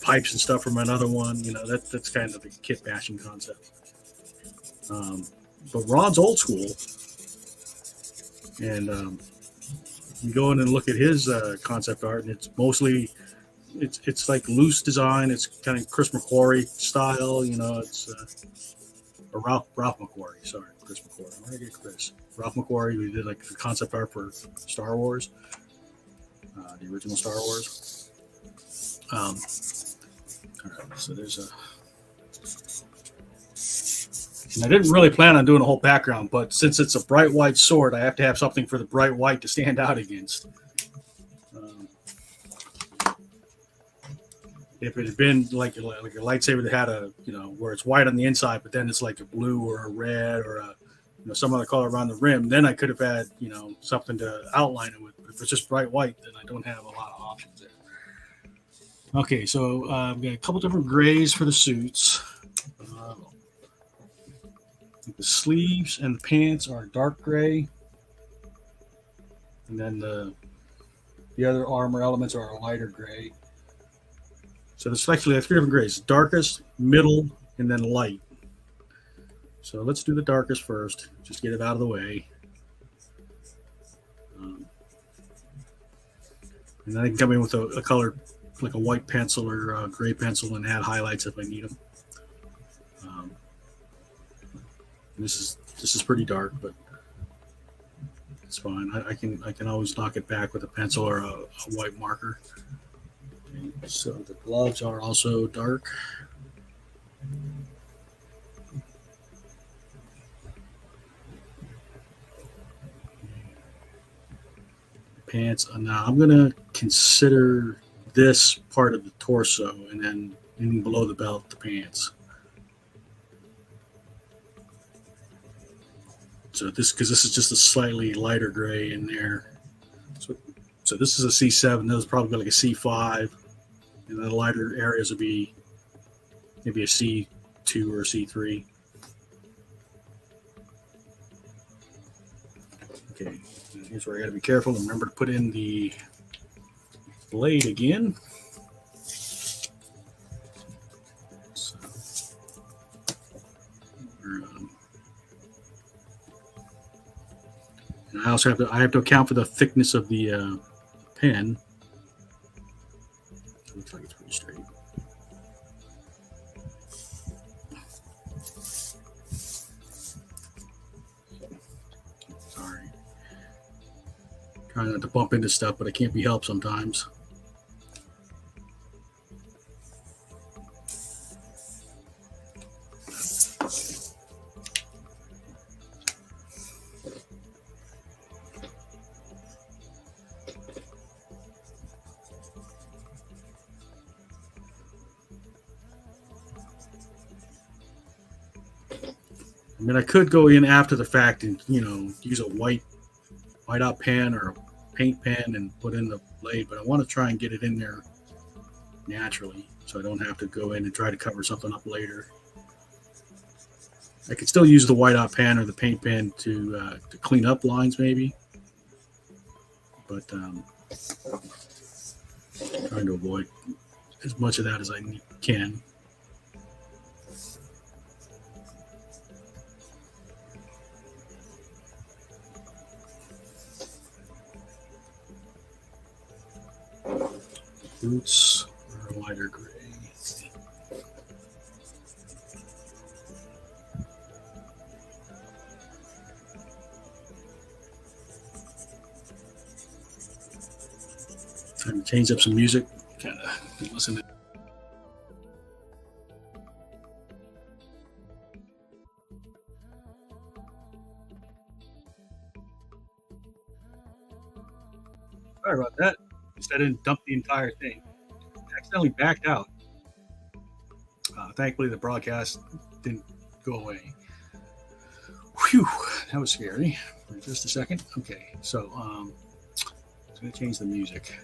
pipes and stuff from another one. That's kind of the kit bashing concept. But Ron's old school, and you go in and look at his concept art, and it's mostly it's like loose design. It's kind of Chris McQuarrie style. It's or Ralph McQuarrie. Sorry, Chris McQuarrie. Where did I get Chris? Ralph McQuarrie, who did like the concept art for Star Wars, the original Star Wars. All right, so there's a. And I didn't really plan on doing a whole background, but since it's a bright white sword, I have to have something for the bright white to stand out against. If it had been like a lightsaber that had where it's white on the inside, but then it's like a blue or a red or some other color around the rim, then I could have had something to outline it with. But if it's just bright white, then I don't have a lot of options there. Okay, so I've got a couple different grays for the suits. The sleeves and the pants are dark gray, and then the other armor elements are a lighter gray. So there's actually 3 different grays: darkest, middle, and then light. So let's do the darkest first. Just get it out of the way. And then I can come in with a color like a white pencil or a gray pencil and add highlights if I need them. This is pretty dark, but it's fine. I can always knock it back with a pencil or a white marker. Okay, so the gloves are also dark. Pants. Now I'm gonna consider this part of the torso, and then below the belt, the pants. So because this is just a slightly lighter gray in there. So this is a C7. This is probably like a C5, and the lighter areas would be maybe a C2 or a C3. Okay, here's where I got to be careful and remember to put in the blade again. So, and I also have to account for the thickness of the pen. It looks like it's pretty straight. Sorry. Trying not to bump into stuff, but it can't be helped sometimes. I mean, I could go in after the fact and, use a white out pen or a paint pen and put in the blade, but I want to try and get it in there naturally so I don't have to go in and try to cover something up later. I could still use the white out pen or the paint pen to clean up lines maybe, but trying to avoid as much of that as I can. Boots are a lighter gray. Time to change up some music. Kind of listen to. Sorry about that. I didn't dump the entire thing. I accidentally backed out. Thankfully, the broadcast didn't go away. Whew, that was scary. For just a second. Okay, so I'm going to change the music.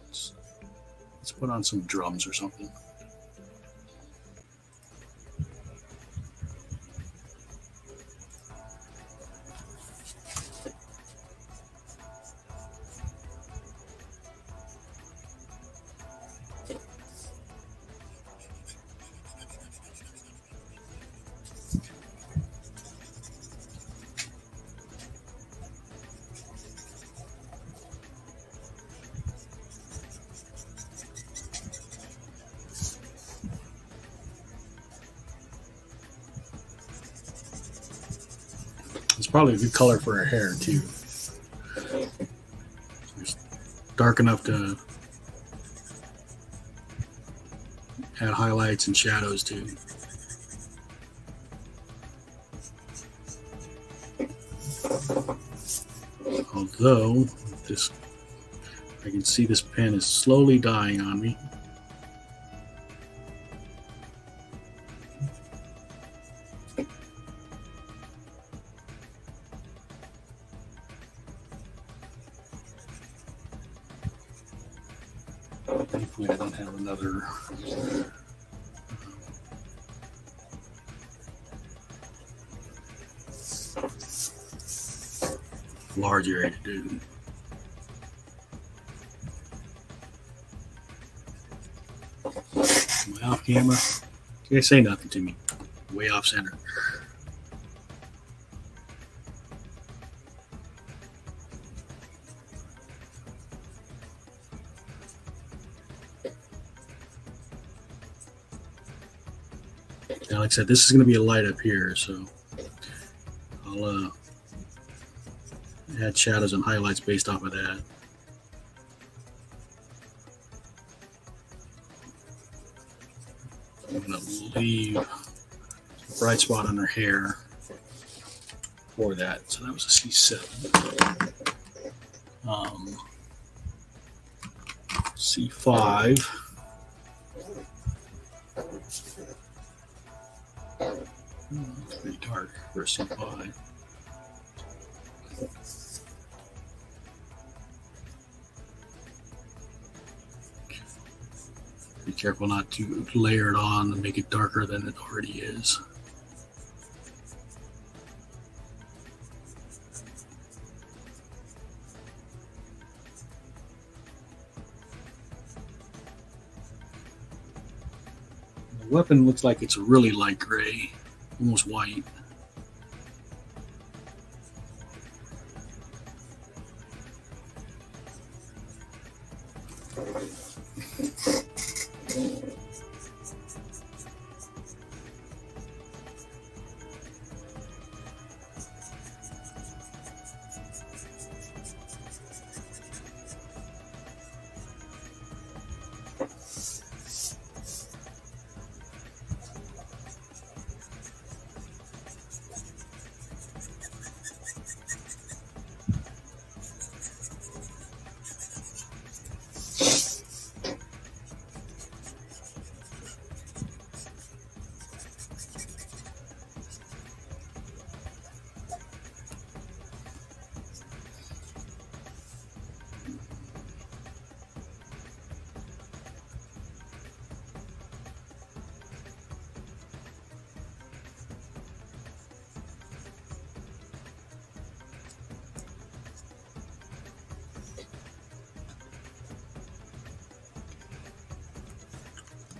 Let's put on some drums or something. It's probably a good color for her hair too. It's dark enough to add highlights and shadows too. Although I can see this pen is slowly dying on me. Thankfully, I don't have another large area to do. Am I off camera? You guys say nothing to me. Way off center. Now, like I said, this is going to be a light up here, so I'll add shadows and highlights based off of that. I'm going to leave a bright spot on her hair for that. So that was a C7. C5. It's pretty dark for a C5. Be careful not to layer it on and make it darker than it already is. The weapon looks like it's a really light gray, almost white.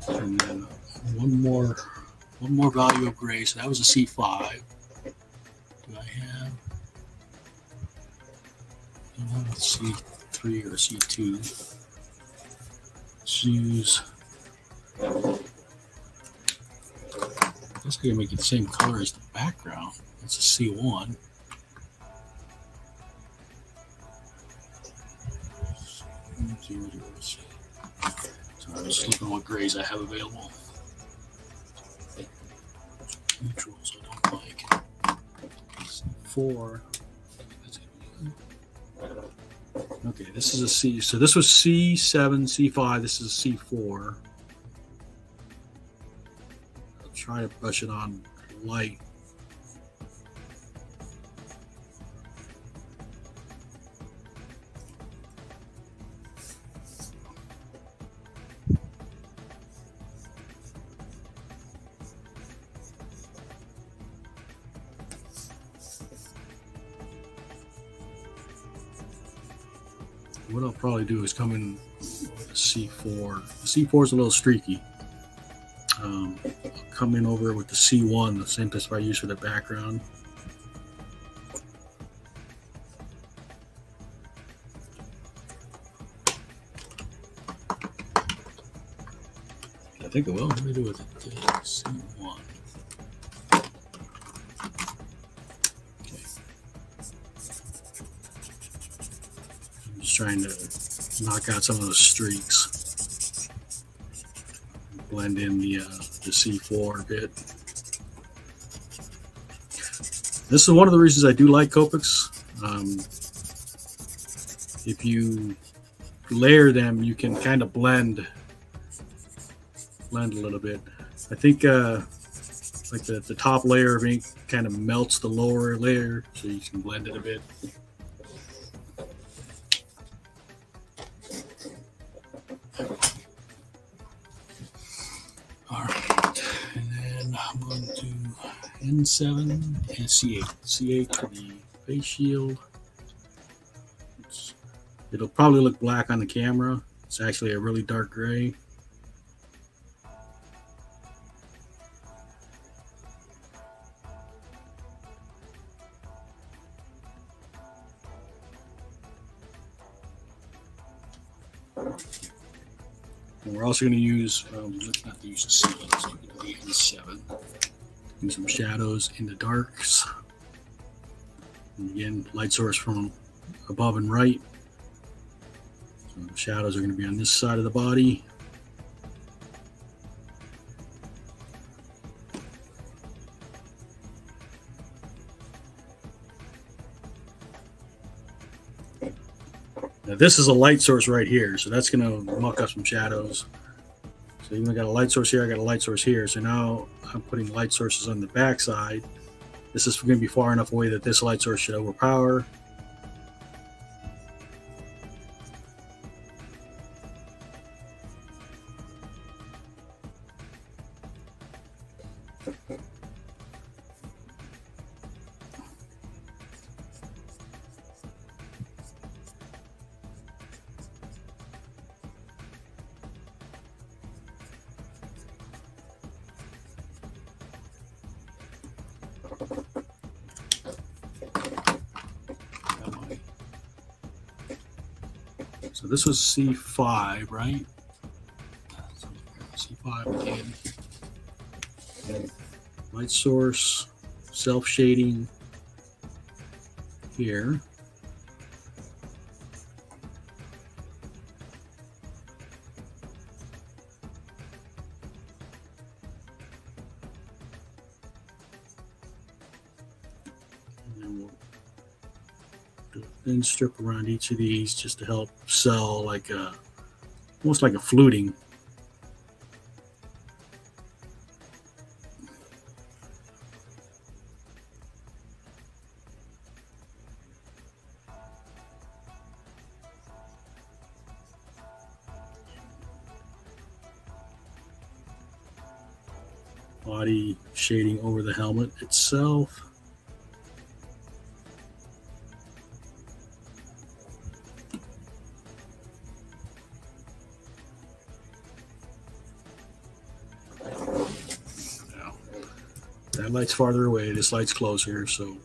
And then one more value of gray. So that was a C5. Do I have a C3 or a C2? Let's use. I guess I can make it the same color as the background. That's a C1. So I'm just looking at what grays I have available. Neutrals I don't like. C4. Okay, this is a C. So this was C7, C5. This is a C4. I'll try to brush it on light. What I'll probably do is come in with a C4. The C4 is a little streaky. I'll come in over with the C1, the same as I use for the background. I think it will. Let me do it with the C1. Trying to knock out some of those streaks, blend in the C4 a bit. This is one of the reasons I do like Copics. If you layer them, you can kind of blend a little bit. I think like the top layer of ink kind of melts the lower layer, so you can blend it a bit. N7 and C8. C8 for the face shield. It'll probably look black on the camera. It's actually a really dark gray. And we're also going to use, let's not use the C8, so we can do the N7. And some shadows in the darks. And again, light source from above and right. So the shadows are going to be on this side of the body. Now this is a light source right here, so that's going to muck up some shadows. So even I got a light source here, I got a light source here. So now I'm putting light sources on the back side. This is going to be far enough away that this light source should overpower. So this was C5, right? So C5 again. Light source, self shading here. And then we'll do a thin strip around each of these just to help sell like a, almost like a fluting. Body shading over the helmet itself. Now, that light's farther away, this light's closer, so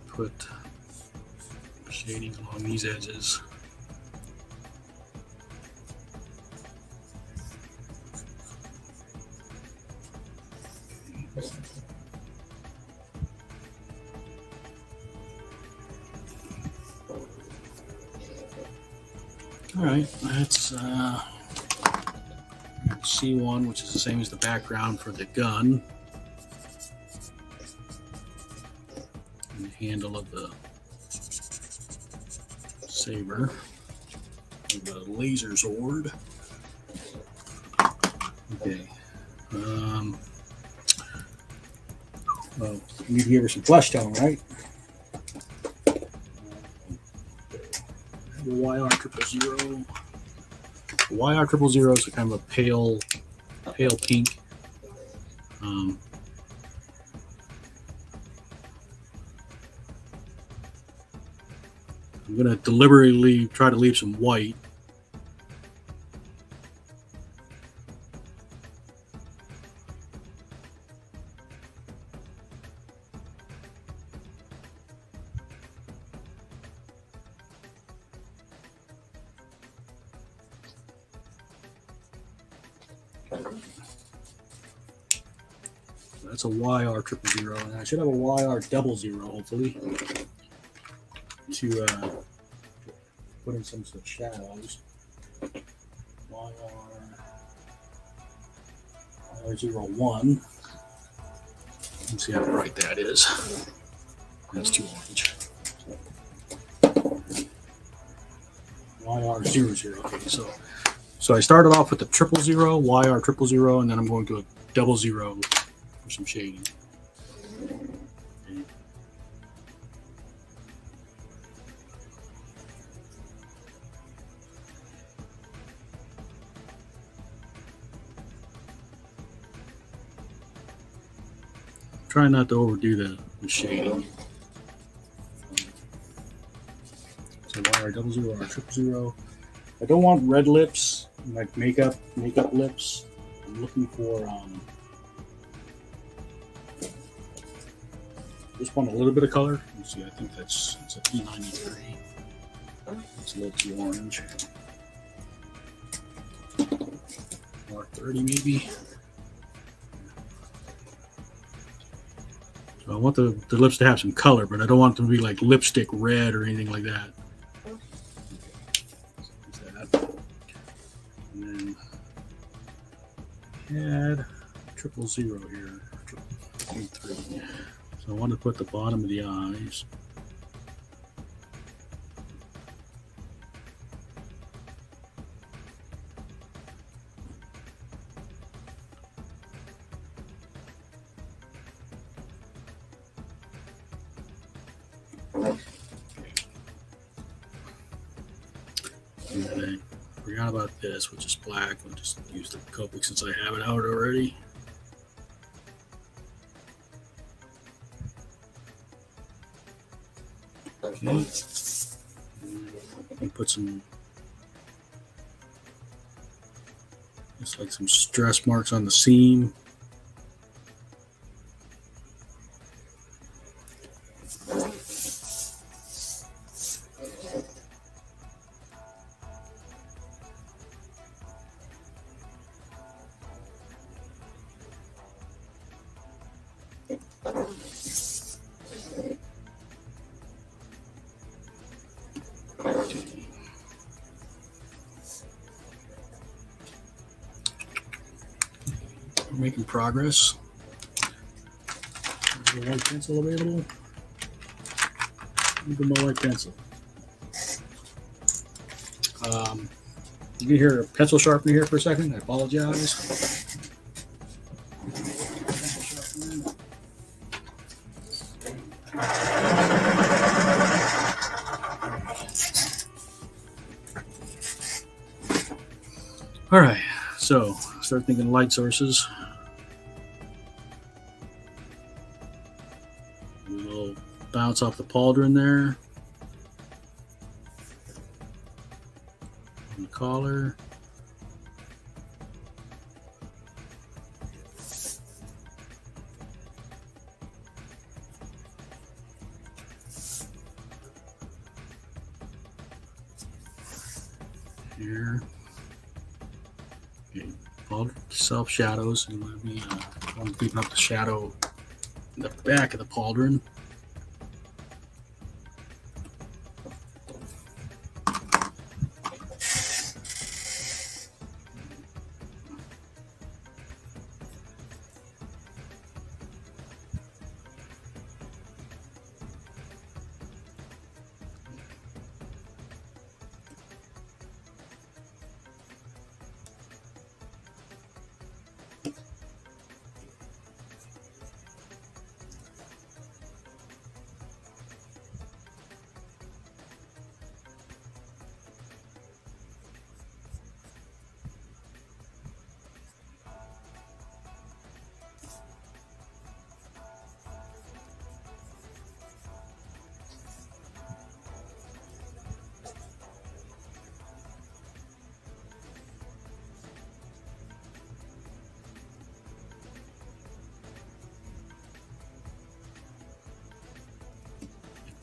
put shading along these edges. All right, that's C1, which is the same as the background for the gun. And the handle of the saber, the laser sword. Okay. Well, we need to give her some flesh tone, right? The YR000. The YR000 is a kind of a pale pink. I'm going to deliberately try to leave some white. That's a YR000, and I should have a YR00, hopefully, to put in some shadows. YR01. Let's see how bright that is. That's too orange. YR00. Okay, so I started off with the 000, YR000, and then I'm going to a 00 for some shading. Okay. Try not to overdo the shading. So YR00, R000. I don't want red lips, like makeup lips. I'm looking for just want a little bit of color. Let's see, I think it's a P93. It's a little too orange. R30 maybe. So I want the lips to have some color, but I don't want them to be like lipstick red or anything like that. And then add 000 here, 3. So I want to put the bottom of the eyes. Forgot about this, which is black. I'll just use the Copic since I have it out already. Okay. And put some, just like some stress marks on the seam. We're making progress. Is the white pencil available? Look at my white pencil. You can hear a pencil sharpener here for a second. I apologize. All right, so start thinking light sources. We'll bounce off the pauldron there. On the collar. Here. Okay, self shadows, and I'm keeping up the shadow in the back of the pauldron.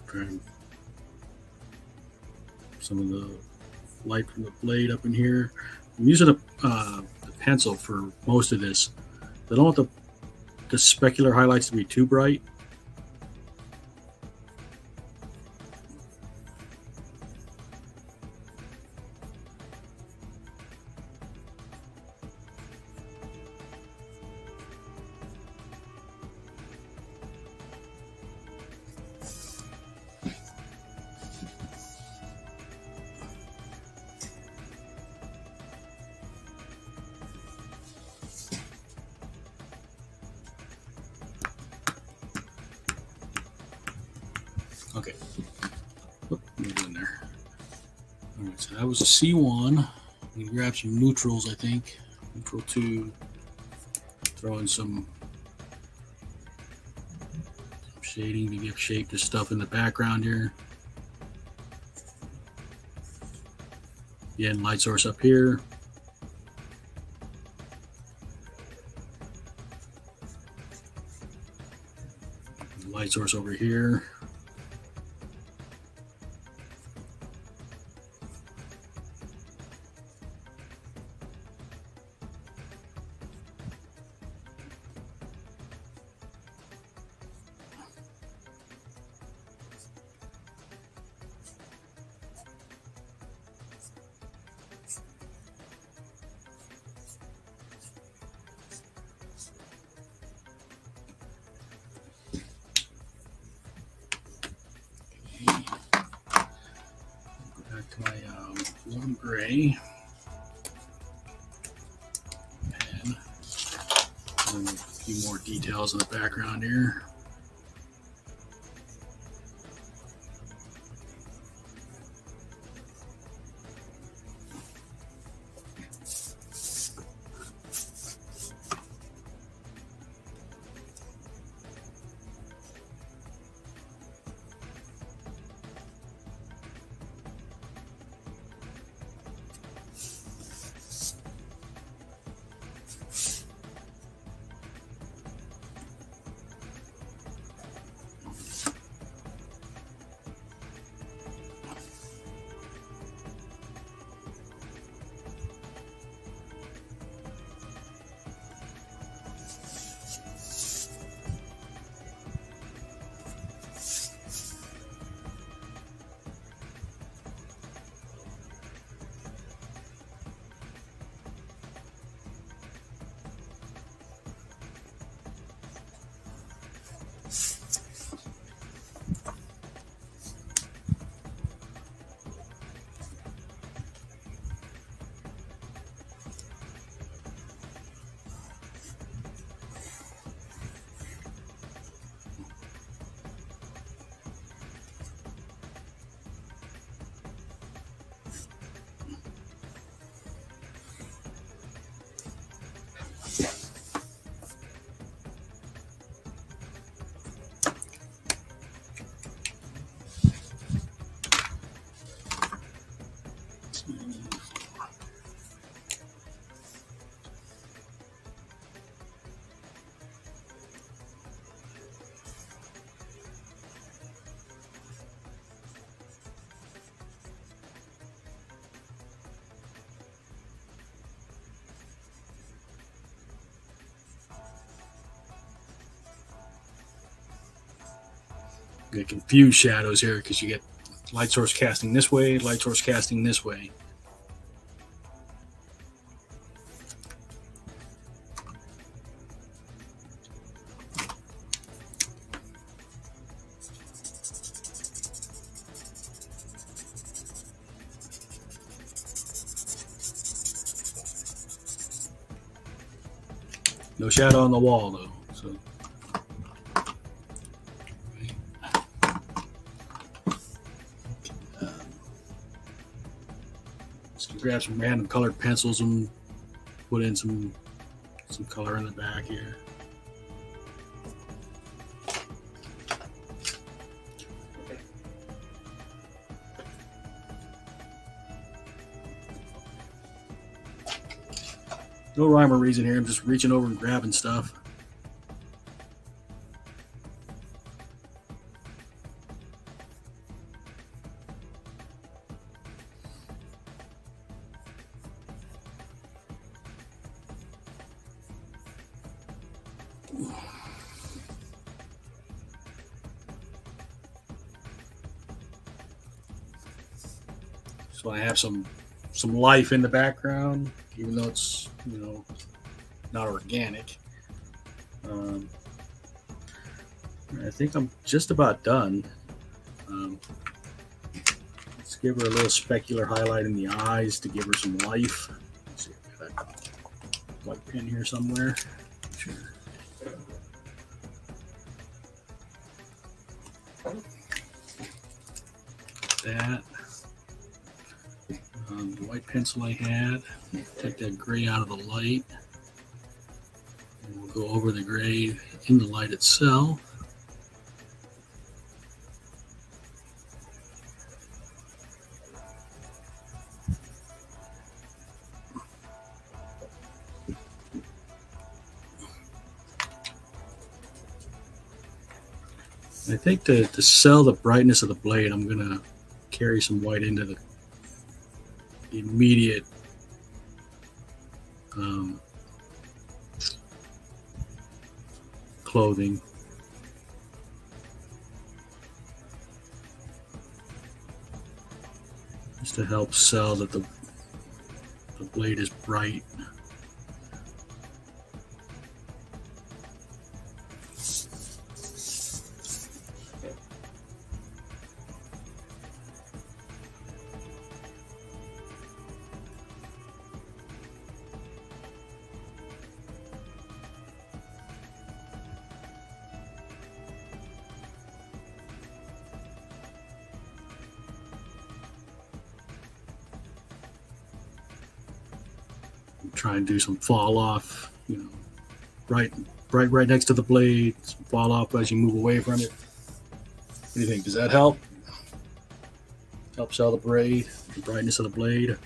Trying some of the light from the blade up in here. I'm using a pencil for most of this. I don't want the specular highlights to be too bright. Okay. Oop, in there. All right, so that was a C1. We can grab some neutrals, I think. Neutral 2. Throw in some shading to give shape to stuff in the background here. Again, light source up here. Light source over here. Back to my warm gray pen. And a few more details in the background here. You get confused shadows here because you get light source casting this way, light source casting this way. No shadow on the wall though. So just grab some random colored pencils and put in some color in the back here. No rhyme or reason here. I'm just reaching over and grabbing stuff. So I have some life in the background, even though it's, you know, not organic. I think I'm just about done. Let's give her a little specular highlight in the eyes to give her some life. Let's see if I got a white pen here somewhere. Sure. That. The white pencil I had, take that gray out of the light, and we'll go over the gray in the light itself. I think to sell the brightness of the blade, I'm going to carry some white into the immediate clothing. Just to help sell that the blade is bright. Try and do some fall off, you know, right next to the blade, some fall off as you move away from it. What do you think? Does that help? Help sell the blade, the brightness of the blade.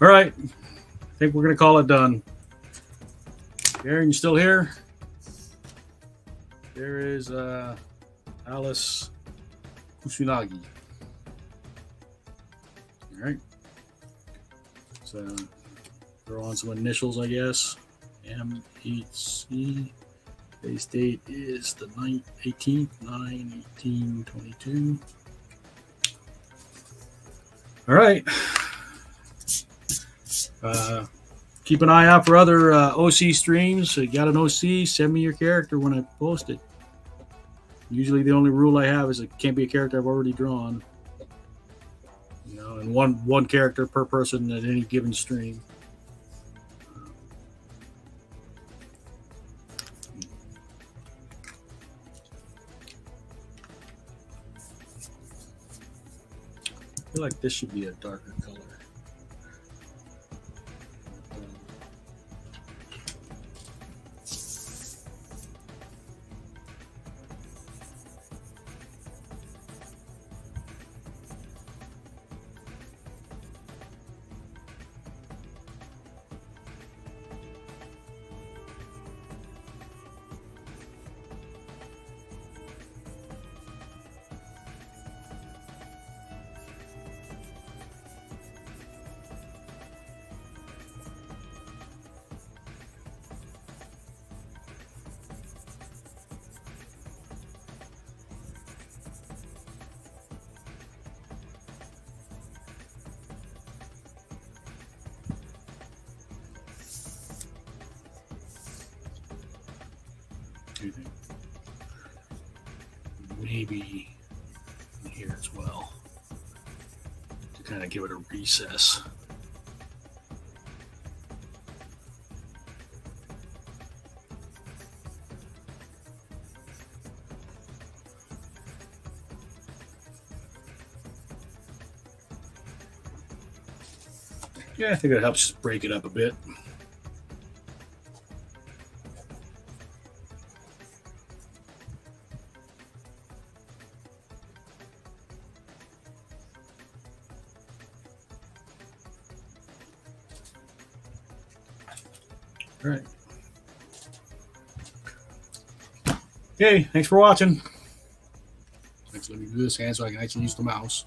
All right, I think we're going to call it done. Aaron, you still here? There is Alice Kusunagi. All right. So throw on some initials, I guess. M.H.C. Base date is the 18th, 9/18/22. All right. Keep an eye out for other OC streams. You got an OC, send me your character when I post it. Usually the only rule I have is it can't be a character I've already drawn. You know, and one character per person at any given stream. I feel like this should be a darker color. anything. Maybe in here as well to kind of give it a recess. Yeah, I think it helps break it up a bit. All right. Okay, thanks for watching. Thanks. Let me do this hand so I can actually use the mouse.